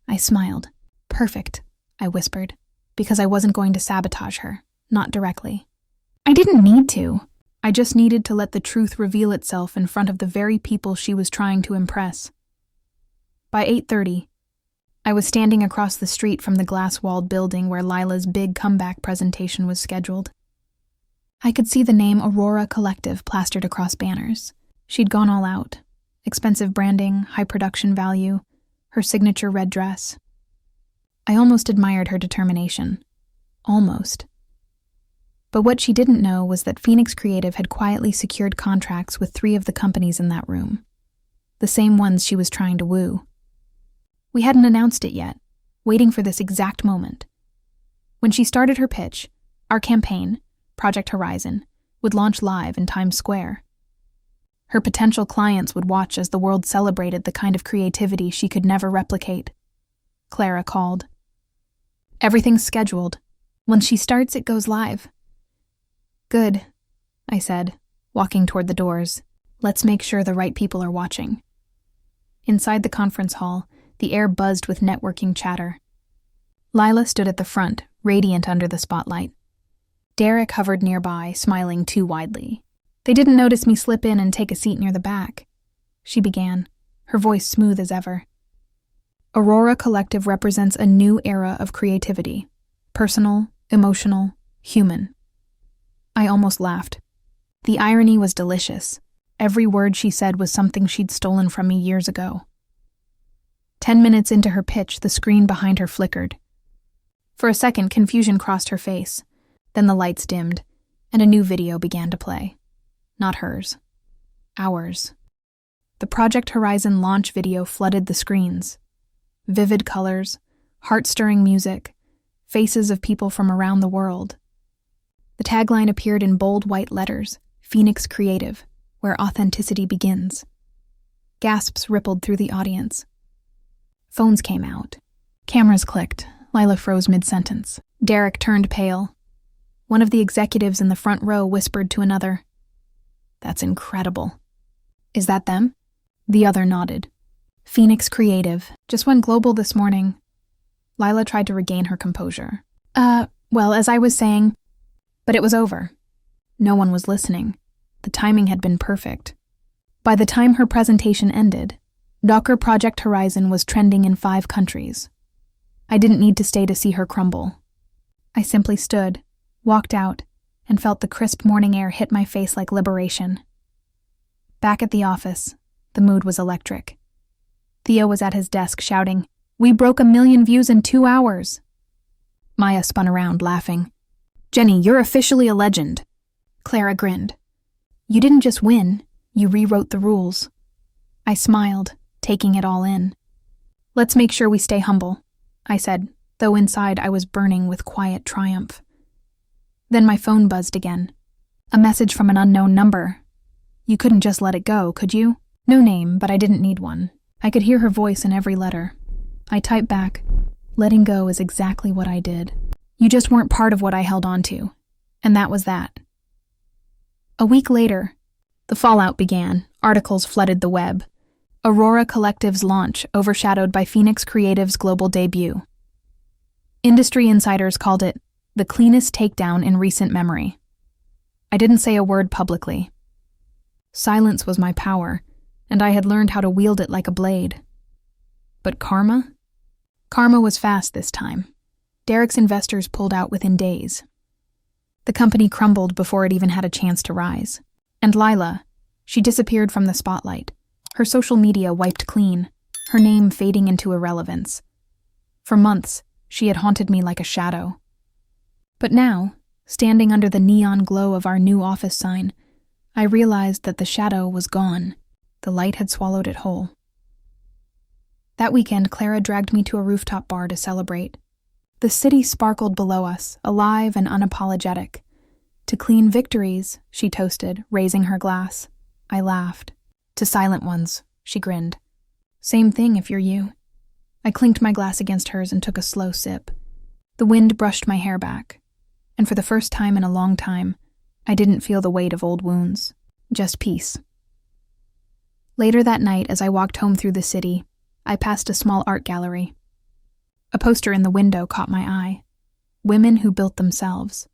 S1: I smiled. Perfect, I whispered, because I wasn't going to sabotage her, not directly. I didn't need to. I just needed to let the truth reveal itself in front of the very people she was trying to impress. By 8:30, I was standing across the street from the glass-walled building where Lila's big comeback presentation was scheduled. I could see the name Aurora Collective plastered across banners. She'd gone all out. Expensive branding, high production value, her signature red dress. I almost admired her determination. Almost. But what she didn't know was that Phoenix Creative had quietly secured contracts with 3 of the companies in that room. The same ones she was trying to woo. We hadn't announced it yet, waiting for this exact moment. When she started her pitch, our campaign, Project Horizon, would launch live in Times Square. Her potential clients would watch as the world celebrated the kind of creativity she could never replicate. Clara called. Everything's scheduled. When she starts, it goes live. Good, I said, walking toward the doors. Let's make sure the right people are watching. Inside the conference hall, the air buzzed with networking chatter. Lila stood at the front, radiant under the spotlight. Derek hovered nearby, smiling too widely. They didn't notice me slip in and take a seat near the back. She began, her voice smooth as ever. Aurora Collective represents a new era of creativity. Personal, emotional, human. I almost laughed. The irony was delicious. Every word she said was something she'd stolen from me years ago. 10 minutes into her pitch, the screen behind her flickered. For a second, confusion crossed her face. Then the lights dimmed, and a new video began to play. Not hers. Ours. The Project Horizon launch video flooded the screens. Vivid colors, heart-stirring music, faces of people from around the world. The tagline appeared in bold white letters, Phoenix Creative, where authenticity begins. Gasps rippled through the audience. Phones came out. Cameras clicked. Lila froze mid-sentence. Derek turned pale. One of the executives in the front row whispered to another, "That's incredible." "Is that them?" The other nodded. "Phoenix Creative. Just went global this morning." Lila tried to regain her composure. Well, as I was saying, but it was over. No one was listening. The timing had been perfect. By the time her presentation ended, Docker Project Horizon was trending in 5 countries. I didn't need to stay to see her crumble. I simply stood, walked out, and felt the crisp morning air hit my face like liberation. Back at the office, the mood was electric. Theo was at his desk shouting, "We broke 1 million views in 2 hours." Maya spun around, laughing. "Jenny, you're officially a legend." Clara grinned. "You didn't just win, you rewrote the rules." I smiled, taking it all in. "Let's make sure we stay humble," I said, though inside I was burning with quiet triumph. Then my phone buzzed again. A message from an unknown number. You couldn't just let it go, could you? No name, but I didn't need one. I could hear her voice in every letter. I typed back, letting go is exactly what I did. You just weren't part of what I held on to. And that was that. A week later, the fallout began. Articles flooded the web. Aurora Collective's launch overshadowed by Phoenix Creative's global debut. Industry insiders called it the cleanest takedown in recent memory. I didn't say a word publicly. Silence was my power, and I had learned how to wield it like a blade. But karma? Karma was fast this time. Derek's investors pulled out within days. The company crumbled before it even had a chance to rise. And Lila, she disappeared from the spotlight. Her social media wiped clean, her name fading into irrelevance. For months, she had haunted me like a shadow. But now, standing under the neon glow of our new office sign, I realized that the shadow was gone. The light had swallowed it whole. That weekend, Clara dragged me to a rooftop bar to celebrate. The city sparkled below us, alive and unapologetic. To clean victories, she toasted, raising her glass. I laughed. To silent ones, she grinned. Same thing if you're you. I clinked my glass against hers and took a slow sip. The wind brushed my hair back. And for the first time in a long time, I didn't feel the weight of old wounds. Just peace. Later that night, as I walked home through the city, I passed a small art gallery. A poster in the window caught my eye. Women who built themselves.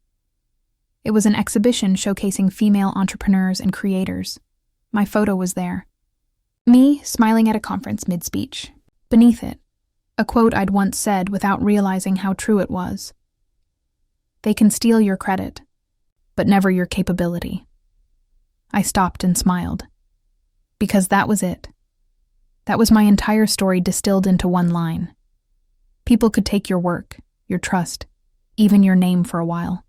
S1: It was an exhibition showcasing female entrepreneurs and creators. My photo was there. Me, smiling at a conference mid-speech. Beneath it, a quote I'd once said without realizing how true it was. They can steal your credit, but never your capability. I stopped and smiled. Because that was it. That was my entire story distilled into one line. People could take your work, your trust, even your name for a while.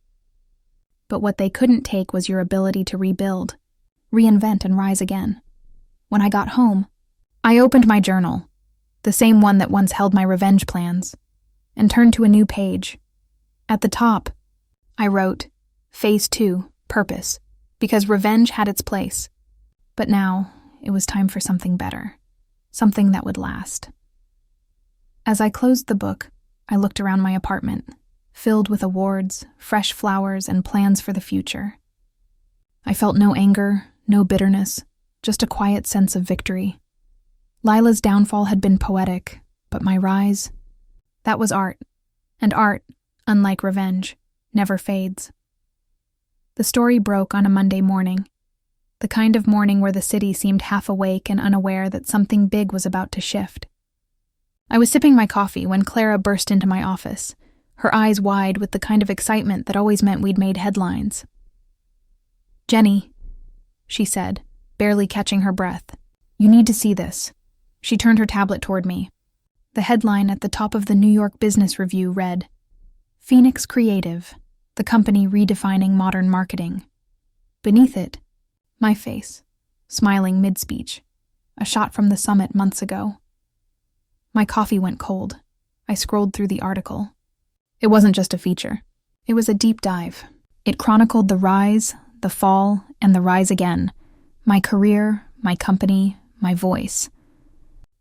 S1: But what they couldn't take was your ability to rebuild, reinvent, and rise again. When I got home, I opened my journal, the same one that once held my revenge plans, and turned to a new page. At the top, I wrote, Phase 2, Purpose, because revenge had its place. But now, it was time for something better, something that would last. As I closed the book, I looked around my apartment, filled with awards, fresh flowers, and plans for the future. I felt no anger, no bitterness, just a quiet sense of victory. Lila's downfall had been poetic, but my rise, that was art. And art, unlike revenge, never fades. The story broke on a Monday morning, the kind of morning where the city seemed half awake and unaware that something big was about to shift. I was sipping my coffee when Clara burst into my office, her eyes wide with the kind of excitement that always meant we'd made headlines. Jenny, she said, barely catching her breath, you need to see this. She turned her tablet toward me. The headline at the top of the New York Business Review read, Phoenix Creative, the company redefining modern marketing. Beneath it, my face, smiling mid-speech, a shot from the summit months ago. My coffee went cold. I scrolled through the article. It wasn't just a feature. It was a deep dive. It chronicled the rise, the fall, and the rise again. My career, my company, my voice.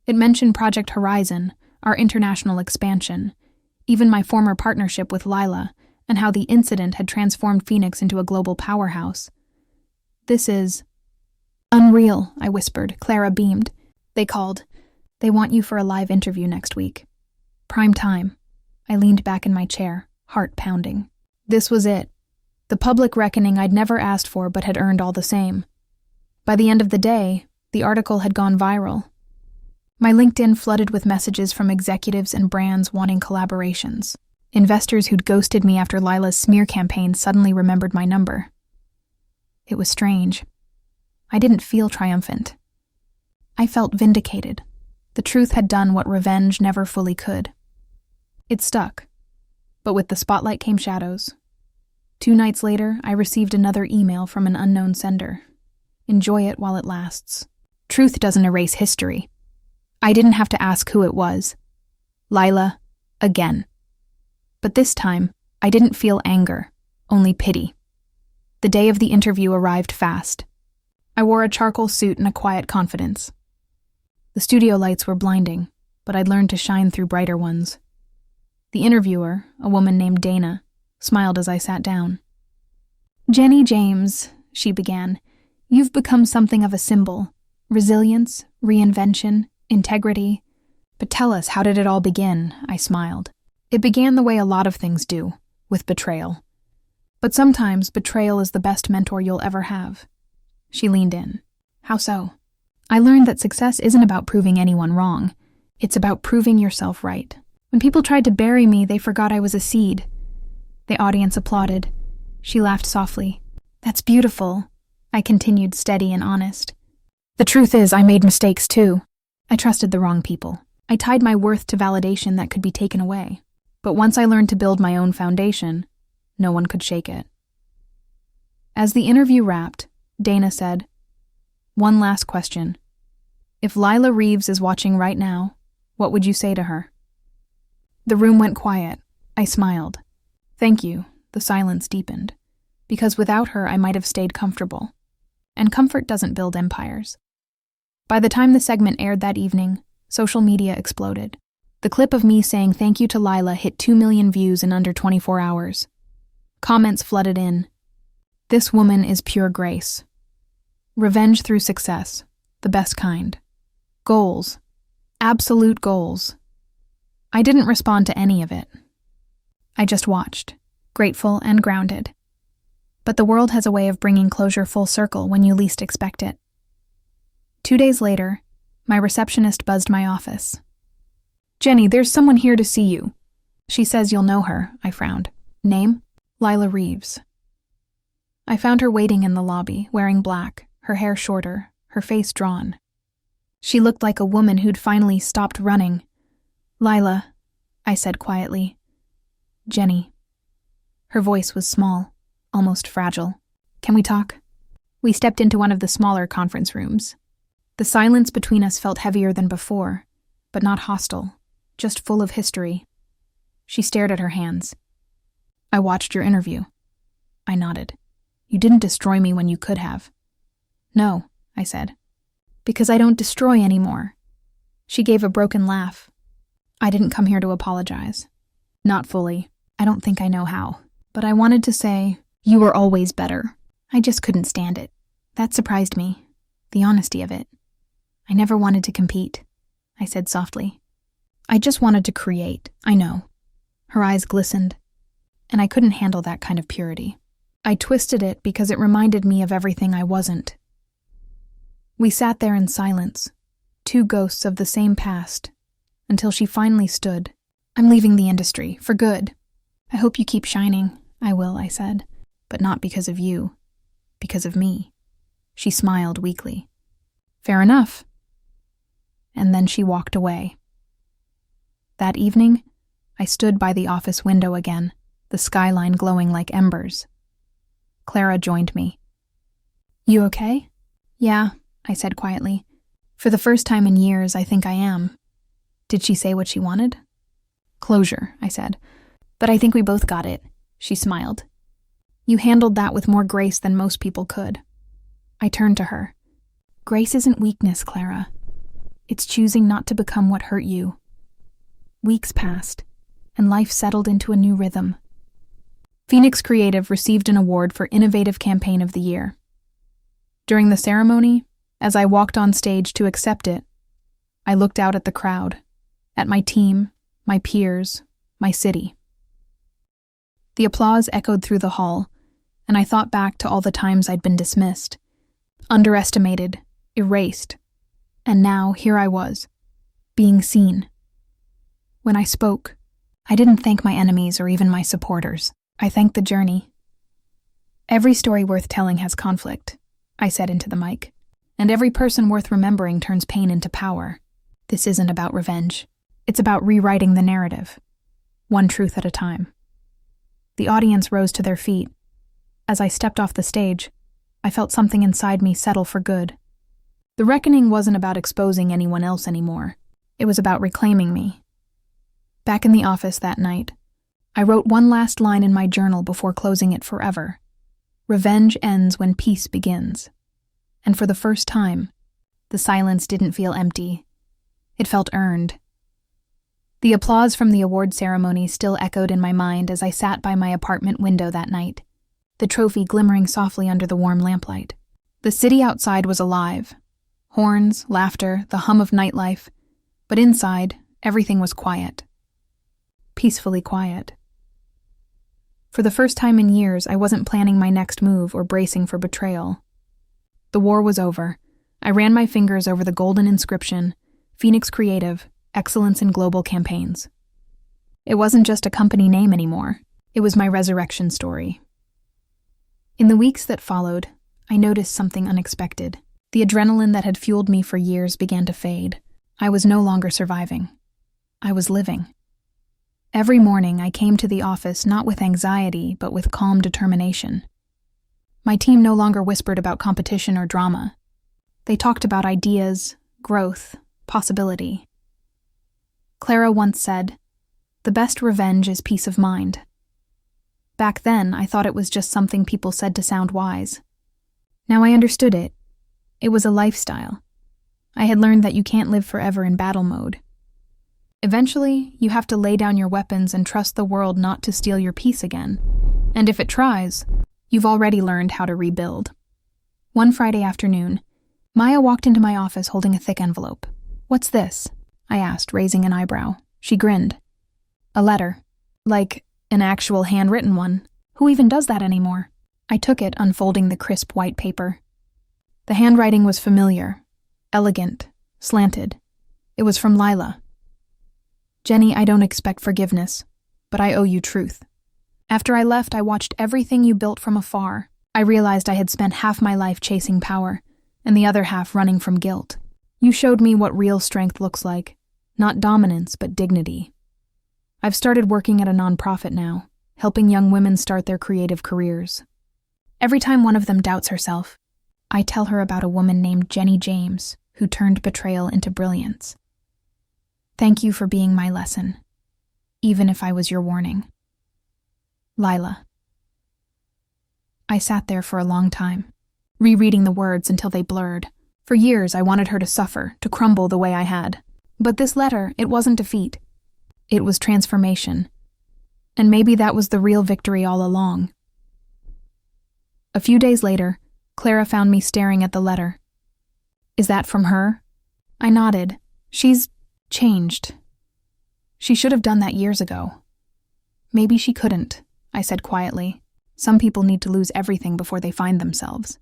S1: It mentioned Project Horizon, our international expansion, even my former partnership with Lila, and how the incident had transformed Phoenix into a global powerhouse. This is unreal, I whispered. Clara beamed. They called. They want you for a live interview next week. Prime time. I leaned back in my chair, heart pounding. This was it. The public reckoning I'd never asked for but had earned all the same. By the end of the day, the article had gone viral. My LinkedIn flooded with messages from executives and brands wanting collaborations. Investors who'd ghosted me after Lila's smear campaign suddenly remembered my number. It was strange. I didn't feel triumphant. I felt vindicated. The truth had done what revenge never fully could. It stuck. But with the spotlight came shadows. 2 nights later, I received another email from an unknown sender. Enjoy it while it lasts. Truth doesn't erase history. I didn't have to ask who it was. Lila, again. But this time, I didn't feel anger, only pity. The day of the interview arrived fast. I wore a charcoal suit and a quiet confidence. The studio lights were blinding, but I'd learned to shine through brighter ones. The interviewer, a woman named Dana, smiled as I sat down. "Jenny James," she began, "you've become something of a symbol. Resilience, reinvention, integrity. But tell us, how did it all begin?" I smiled. "It began the way a lot of things do, with betrayal. But sometimes betrayal is the best mentor you'll ever have." She leaned in. "How so?" "I learned that success isn't about proving anyone wrong. It's about proving yourself right. When people tried to bury me, they forgot I was a seed." The audience applauded. She laughed softly. "That's beautiful," I continued, steady and honest. "The truth is, I made mistakes too. I trusted the wrong people. I tied my worth to validation that could be taken away. But once I learned to build my own foundation, no one could shake it." As the interview wrapped, Dana said, "One last question. If Lila Reeves is watching right now, what would you say to her?" The room went quiet. I smiled. "Thank you." The silence deepened. Because without her, I might have stayed comfortable. And comfort doesn't build empires. By the time the segment aired that evening, social media exploded. The clip of me saying thank you to Lila hit 2 million views in under 24 hours. Comments flooded in. "This woman is pure grace. Revenge through success, the best kind. Goals, absolute goals." I didn't respond to any of it. I just watched, grateful and grounded. But the world has a way of bringing closure full circle when you least expect it. 2 days later, my receptionist buzzed my office. "Jenny, there's someone here to see you." "She says you'll know her," I frowned. "Name?" "Lila Reeves." I found her waiting in the lobby, wearing black, her hair shorter, her face drawn. She looked like a woman who'd finally stopped running. "Lila," I said quietly. "Jenny." Her voice was small, almost fragile. "Can we talk?" We stepped into one of the smaller conference rooms. The silence between us felt heavier than before, but not hostile, just full of history. She stared at her hands. "I watched your interview." I nodded. "You didn't destroy me when you could have." "No," I said. "Because I don't destroy anymore." She gave a broken laugh. "I didn't come here to apologize." "Not fully. I don't think I know how. But I wanted to say, you were always better. I just couldn't stand it. That surprised me. The honesty of it. I never wanted to compete," I said softly. "I just wanted to create, I know." Her eyes glistened, and I couldn't handle that kind of purity. I twisted it because it reminded me of everything I wasn't. We sat there in silence, two ghosts of the same past, until she finally stood. "I'm leaving the industry, for good. I hope you keep shining." "I will," I said, "but not because of you, because of me." She smiled weakly. "Fair enough." And then she walked away. That evening, I stood by the office window again, the skyline glowing like embers. Clara joined me. "You okay?" "Yeah," I said quietly. "For the first time in years, I think I am." "Did she say what she wanted?" "Closure," I said. "But I think we both got it." She smiled. "You handled that with more grace than most people could." I turned to her. "Grace isn't weakness, Clara. It's choosing not to become what hurt you." Weeks passed, and life settled into a new rhythm. Phoenix Creative received an award for Innovative Campaign of the Year. During the ceremony, as I walked on stage to accept it, I looked out at the crowd, at my team, my peers, my city. The applause echoed through the hall, and I thought back to all the times I'd been dismissed, underestimated, erased, and now here I was, being seen. When I spoke, I didn't thank my enemies or even my supporters. I thanked the journey. "Every story worth telling has conflict," I said into the mic, "and every person worth remembering turns pain into power. This isn't about revenge. It's about rewriting the narrative, one truth at a time." The audience rose to their feet. As I stepped off the stage, I felt something inside me settle for good. The reckoning wasn't about exposing anyone else anymore. It was about reclaiming me. Back in the office that night, I wrote one last line in my journal before closing it forever. Revenge ends when peace begins. And for the first time, the silence didn't feel empty. It felt earned. The applause from the award ceremony still echoed in my mind as I sat by my apartment window that night, the trophy glimmering softly under the warm lamplight. The city outside was alive. Horns, laughter, the hum of nightlife. But inside, everything was quiet. Peacefully quiet. For the first time in years, I wasn't planning my next move or bracing for betrayal. The war was over. I ran my fingers over the golden inscription, Phoenix Creative, Excellence in Global Campaigns. It wasn't just a company name anymore. It was my resurrection story. In the weeks that followed, I noticed something unexpected. The adrenaline that had fueled me for years began to fade. I was no longer surviving. I was living. Every morning, I came to the office not with anxiety, but with calm determination. My team no longer whispered about competition or drama. They talked about ideas, growth, possibility. Clara once said, "The best revenge is peace of mind." Back then, I thought it was just something people said to sound wise. Now I understood it. It was a lifestyle. I had learned that you can't live forever in battle mode. Eventually, you have to lay down your weapons and trust the world not to steal your peace again. And if it tries, you've already learned how to rebuild. One Friday afternoon, Maya walked into my office holding a thick envelope. "What's this?" I asked, raising an eyebrow. She grinned. "A letter. Like an actual handwritten one. Who even does that anymore?" I took it, unfolding the crisp white paper. The handwriting was familiar, elegant, slanted. It was from Lila. "Jenny, I don't expect forgiveness, but I owe you truth. After I left, I watched everything you built from afar. I realized I had spent half my life chasing power, and the other half running from guilt. You showed me what real strength looks like, not dominance, but dignity. I've started working at a nonprofit now, helping young women start their creative careers. Every time one of them doubts herself, I tell her about a woman named Jenny James who turned betrayal into brilliance. Thank you for being my lesson, even if I was your warning. Lila." I sat there for a long time, rereading the words until they blurred. For years, I wanted her to suffer, to crumble the way I had. But this letter, it wasn't defeat. It was transformation. And maybe that was the real victory all along. A few days later, Clara found me staring at the letter. "Is that from her?" I nodded. "She's changed. She should have done that years ago." "Maybe she couldn't," I said quietly. "Some people need to lose everything before they find themselves."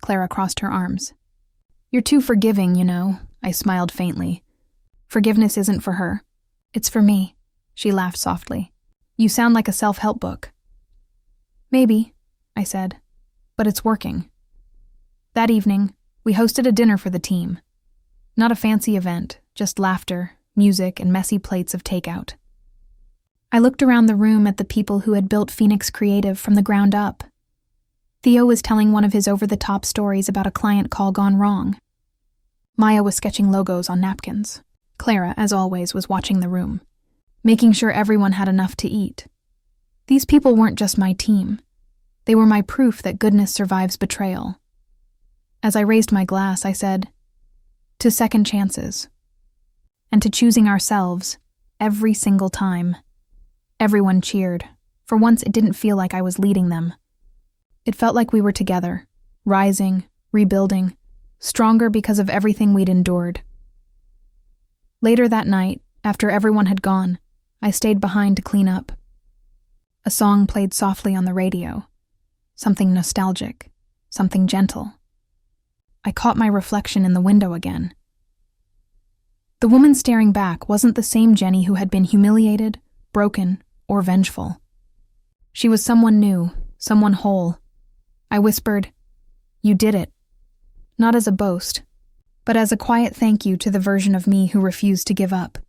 S1: Clara crossed her arms. "You're too forgiving, you know," I smiled faintly. "Forgiveness isn't for her. It's for me." She laughed softly. "You sound like a self-help book." "Maybe," I said, "but it's working." That evening, we hosted a dinner for the team. Not a fancy event, just laughter, music, and messy plates of takeout. I looked around the room at the people who had built Phoenix Creative from the ground up. Theo was telling one of his over-the-top stories about a client call gone wrong. Maya was sketching logos on napkins. Clara, as always, was watching the room, making sure everyone had enough to eat. These people weren't just my team. They were my proof that goodness survives betrayal. As I raised my glass, I said, "To second chances. And to choosing ourselves, every single time." Everyone cheered. For once, it didn't feel like I was leading them. It felt like we were together, rising, rebuilding, stronger because of everything we'd endured. Later that night, after everyone had gone, I stayed behind to clean up. A song played softly on the radio. Something nostalgic, something gentle. I caught my reflection in the window again. The woman staring back wasn't the same Jenny who had been humiliated, broken, or vengeful. She was someone new, someone whole. I whispered, "You did it." Not as a boast, but as a quiet thank you to the version of me who refused to give up.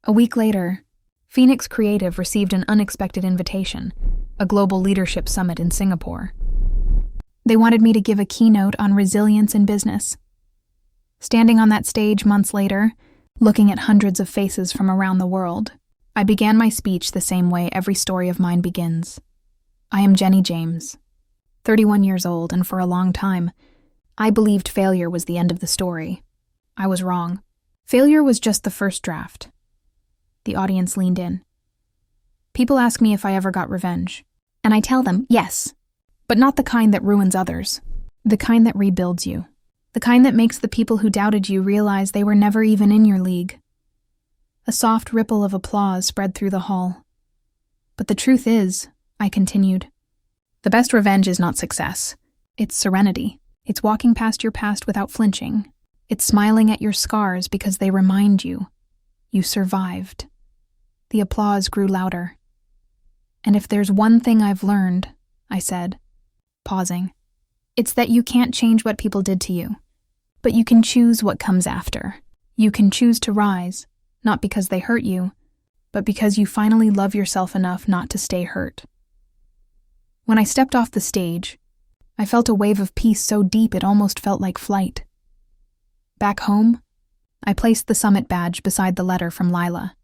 S1: A week later, Phoenix Creative received an unexpected invitation, a global leadership summit in Singapore. They wanted me to give a keynote on resilience in business. Standing on that stage months later, looking at hundreds of faces from around the world, I began my speech the same way every story of mine begins. I am Jenny James, 31 years old, and for a long time, I believed failure was the end of the story. I was wrong. Failure was just the first draft. The audience leaned in. People ask me if I ever got revenge, and I tell them, yes, but not the kind that ruins others, the kind that rebuilds you, the kind that makes the people who doubted you realize they were never even in your league. A soft ripple of applause spread through the hall. But the truth is, I continued, the best revenge is not success. It's serenity. It's walking past your past without flinching. It's smiling at your scars because they remind you survived. The applause grew louder. And if there's one thing I've learned, I said, pausing, it's that you can't change what people did to you, but you can choose what comes after. You can choose to rise, not because they hurt you, but because you finally love yourself enough not to stay hurt. When I stepped off the stage, I felt a wave of peace so deep it almost felt like flight. Back home, I placed the summit badge beside the letter from Lila,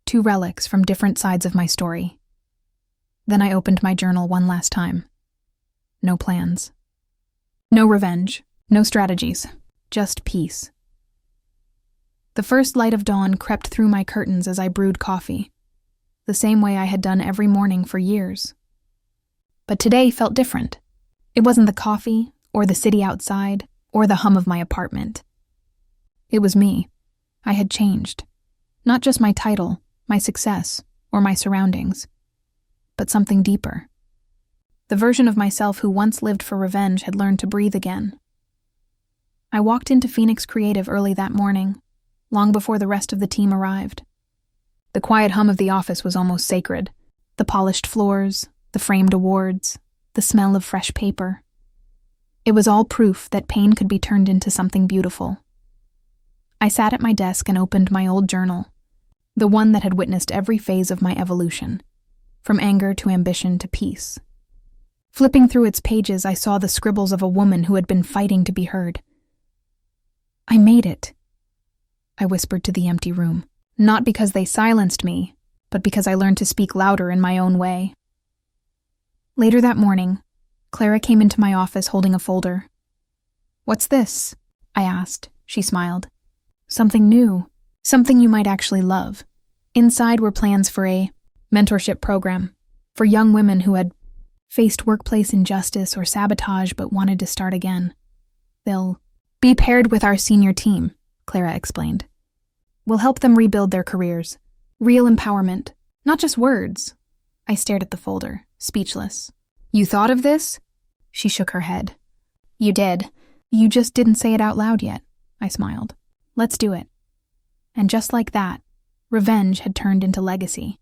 S1: 2 relics from different sides of my story. Then I opened my journal one last time. No plans. No revenge. No strategies. Just peace. The first light of dawn crept through my curtains as I brewed coffee, the same way I had done every morning for years. But today felt different. It wasn't the coffee, or the city outside, or the hum of my apartment. It was me. I had changed. Not just my title, my success, or my surroundings, but something deeper. The version of myself who once lived for revenge had learned to breathe again. I walked into Phoenix Creative early that morning, long before the rest of the team arrived. The quiet hum of the office was almost sacred. The polished floors, the framed awards, the smell of fresh paper. It was all proof that pain could be turned into something beautiful. I sat at my desk and opened my old journal, the one that had witnessed every phase of my evolution, from anger to ambition to peace. Flipping through its pages, I saw the scribbles of a woman who had been fighting to be heard. I made it, I whispered to the empty room, not because they silenced me, but because I learned to speak louder in my own way. Later that morning, Clara came into my office holding a folder. "What's this?" I asked. She smiled. "Something new. Something you might actually love." Inside were plans for a mentorship program for young women who had faced workplace injustice or sabotage but wanted to start again. "They'll be paired with our senior team," Clara explained. "We'll help them rebuild their careers. Real empowerment, not just words." I stared at the folder, speechless. "You thought of this?" She shook her head. "You did. You just didn't say it out loud yet," I smiled. "Let's do it." And just like that, revenge had turned into legacy.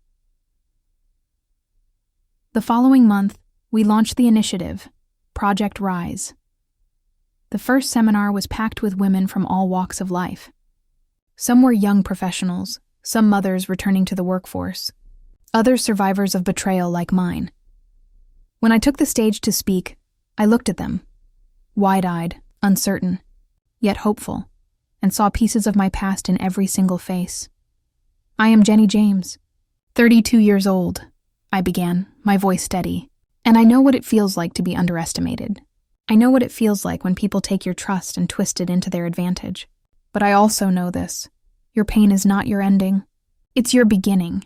S1: The following month, we launched the initiative, Project Rise. The first seminar was packed with women from all walks of life. Some were young professionals, some mothers returning to the workforce, others survivors of betrayal like mine. When I took the stage to speak, I looked at them, wide-eyed, uncertain, yet hopeful, and saw pieces of my past in every single face. "I am Jenny James, 32 years old," I began, my voice steady, "and I know what it feels like to be underestimated. I know what it feels like when people take your trust and twist it into their advantage. But I also know this. Your pain is not your ending. It's your beginning."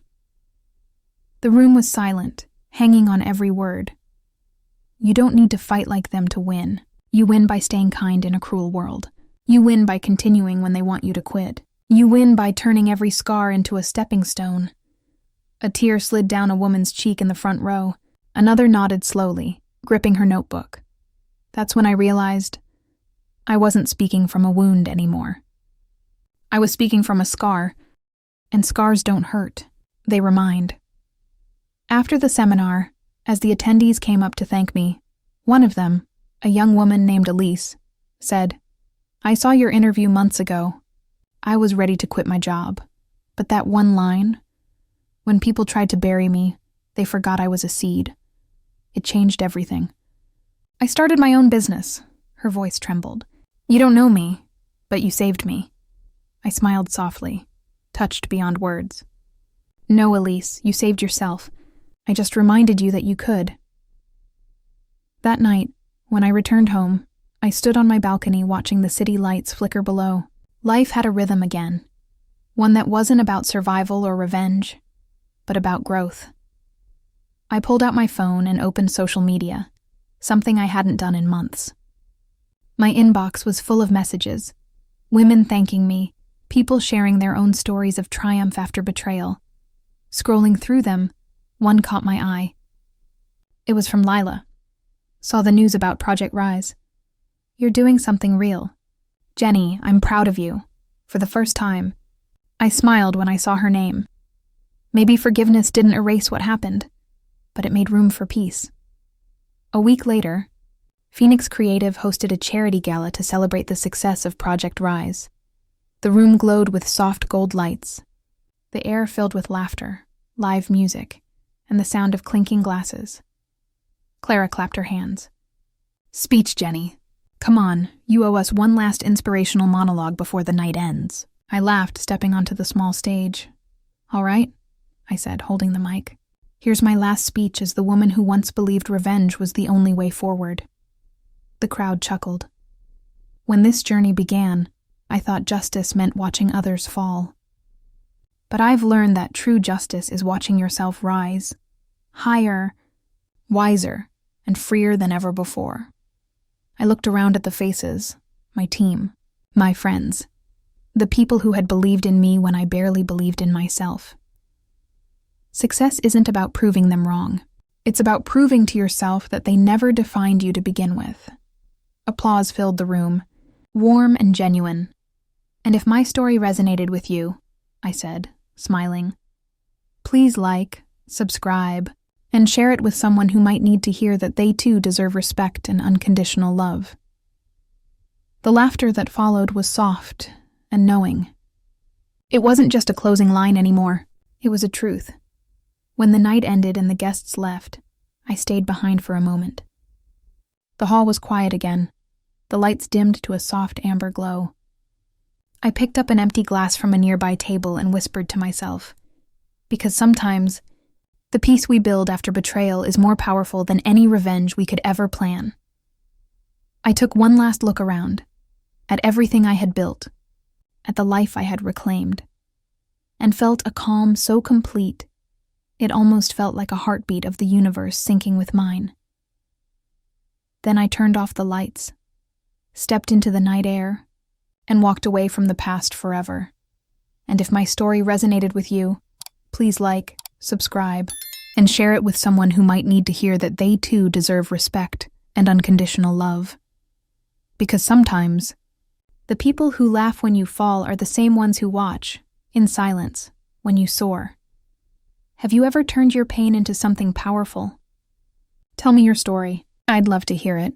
S1: The room was silent, hanging on every word. You don't need to fight like them to win. You win by staying kind in a cruel world. You win by continuing when they want you to quit. You win by turning every scar into a stepping stone. A tear slid down a woman's cheek in the front row. Another nodded slowly, gripping her notebook. That's when I realized I wasn't speaking from a wound anymore. I was speaking from a scar, and scars don't hurt. They remind. After the seminar, as the attendees came up to thank me, one of them, a young woman named Elise, said, "I saw your interview months ago. I was ready to quit my job. But that one line, when people tried to bury me, they forgot I was a seed. It changed everything. I started my own business." Her voice trembled. "You don't know me, but you saved me." I smiled softly, touched beyond words. No, Elise, you saved yourself. I just reminded you that you could. That night, when I returned home, I stood on my balcony watching the city lights flicker below. Life had a rhythm again, one that wasn't about survival or revenge, but about growth. I pulled out my phone and opened social media, something I hadn't done in months. My inbox was full of messages, women thanking me, people sharing their own stories of triumph after betrayal. Scrolling through them, one caught my eye. It was from Lila. Saw the news about Project Rise. You're doing something real. Jenny, I'm proud of you. For the first time. I smiled when I saw her name. Maybe forgiveness didn't erase what happened, but it made room for peace. A week later, Phoenix Creative hosted a charity gala to celebrate the success of Project Rise. The room glowed with soft gold lights, the air filled with laughter, live music, and the sound of clinking glasses. Clara clapped her hands. Speech, Jenny. Come on, you owe us one last inspirational monologue before the night ends. I laughed, stepping onto the small stage. All right, I said, holding the mic. Here's my last speech as the woman who once believed revenge was the only way forward. The crowd chuckled. When this journey began, I thought justice meant watching others fall. But I've learned that true justice is watching yourself rise, higher, wiser, and freer than ever before. I looked around at the faces, my team, my friends, the people who had believed in me when I barely believed in myself. Success isn't about proving them wrong. It's about proving to yourself that they never defined you to begin with. Applause filled the room, warm and genuine. And if my story resonated with you, I said, smiling, please like, subscribe, and share it with someone who might need to hear that they too deserve respect and unconditional love. The laughter that followed was soft and knowing. It wasn't just a closing line anymore. It was a truth. When the night ended and the guests left, I stayed behind for a moment. The hall was quiet again. The lights dimmed to a soft amber glow. I picked up an empty glass from a nearby table and whispered to myself, because sometimes the peace we build after betrayal is more powerful than any revenge we could ever plan. I took one last look around, at everything I had built, at the life I had reclaimed, and felt a calm so complete it almost felt like a heartbeat of the universe syncing with mine. Then I turned off the lights, stepped into the night air, and walked away from the past forever. And if my story resonated with you, please like, subscribe, and share it with someone who might need to hear that they too deserve respect and unconditional love. Because sometimes, the people who laugh when you fall are the same ones who watch, in silence, when you soar. Have you ever turned your pain into something powerful? Tell me your story. I'd love to hear it.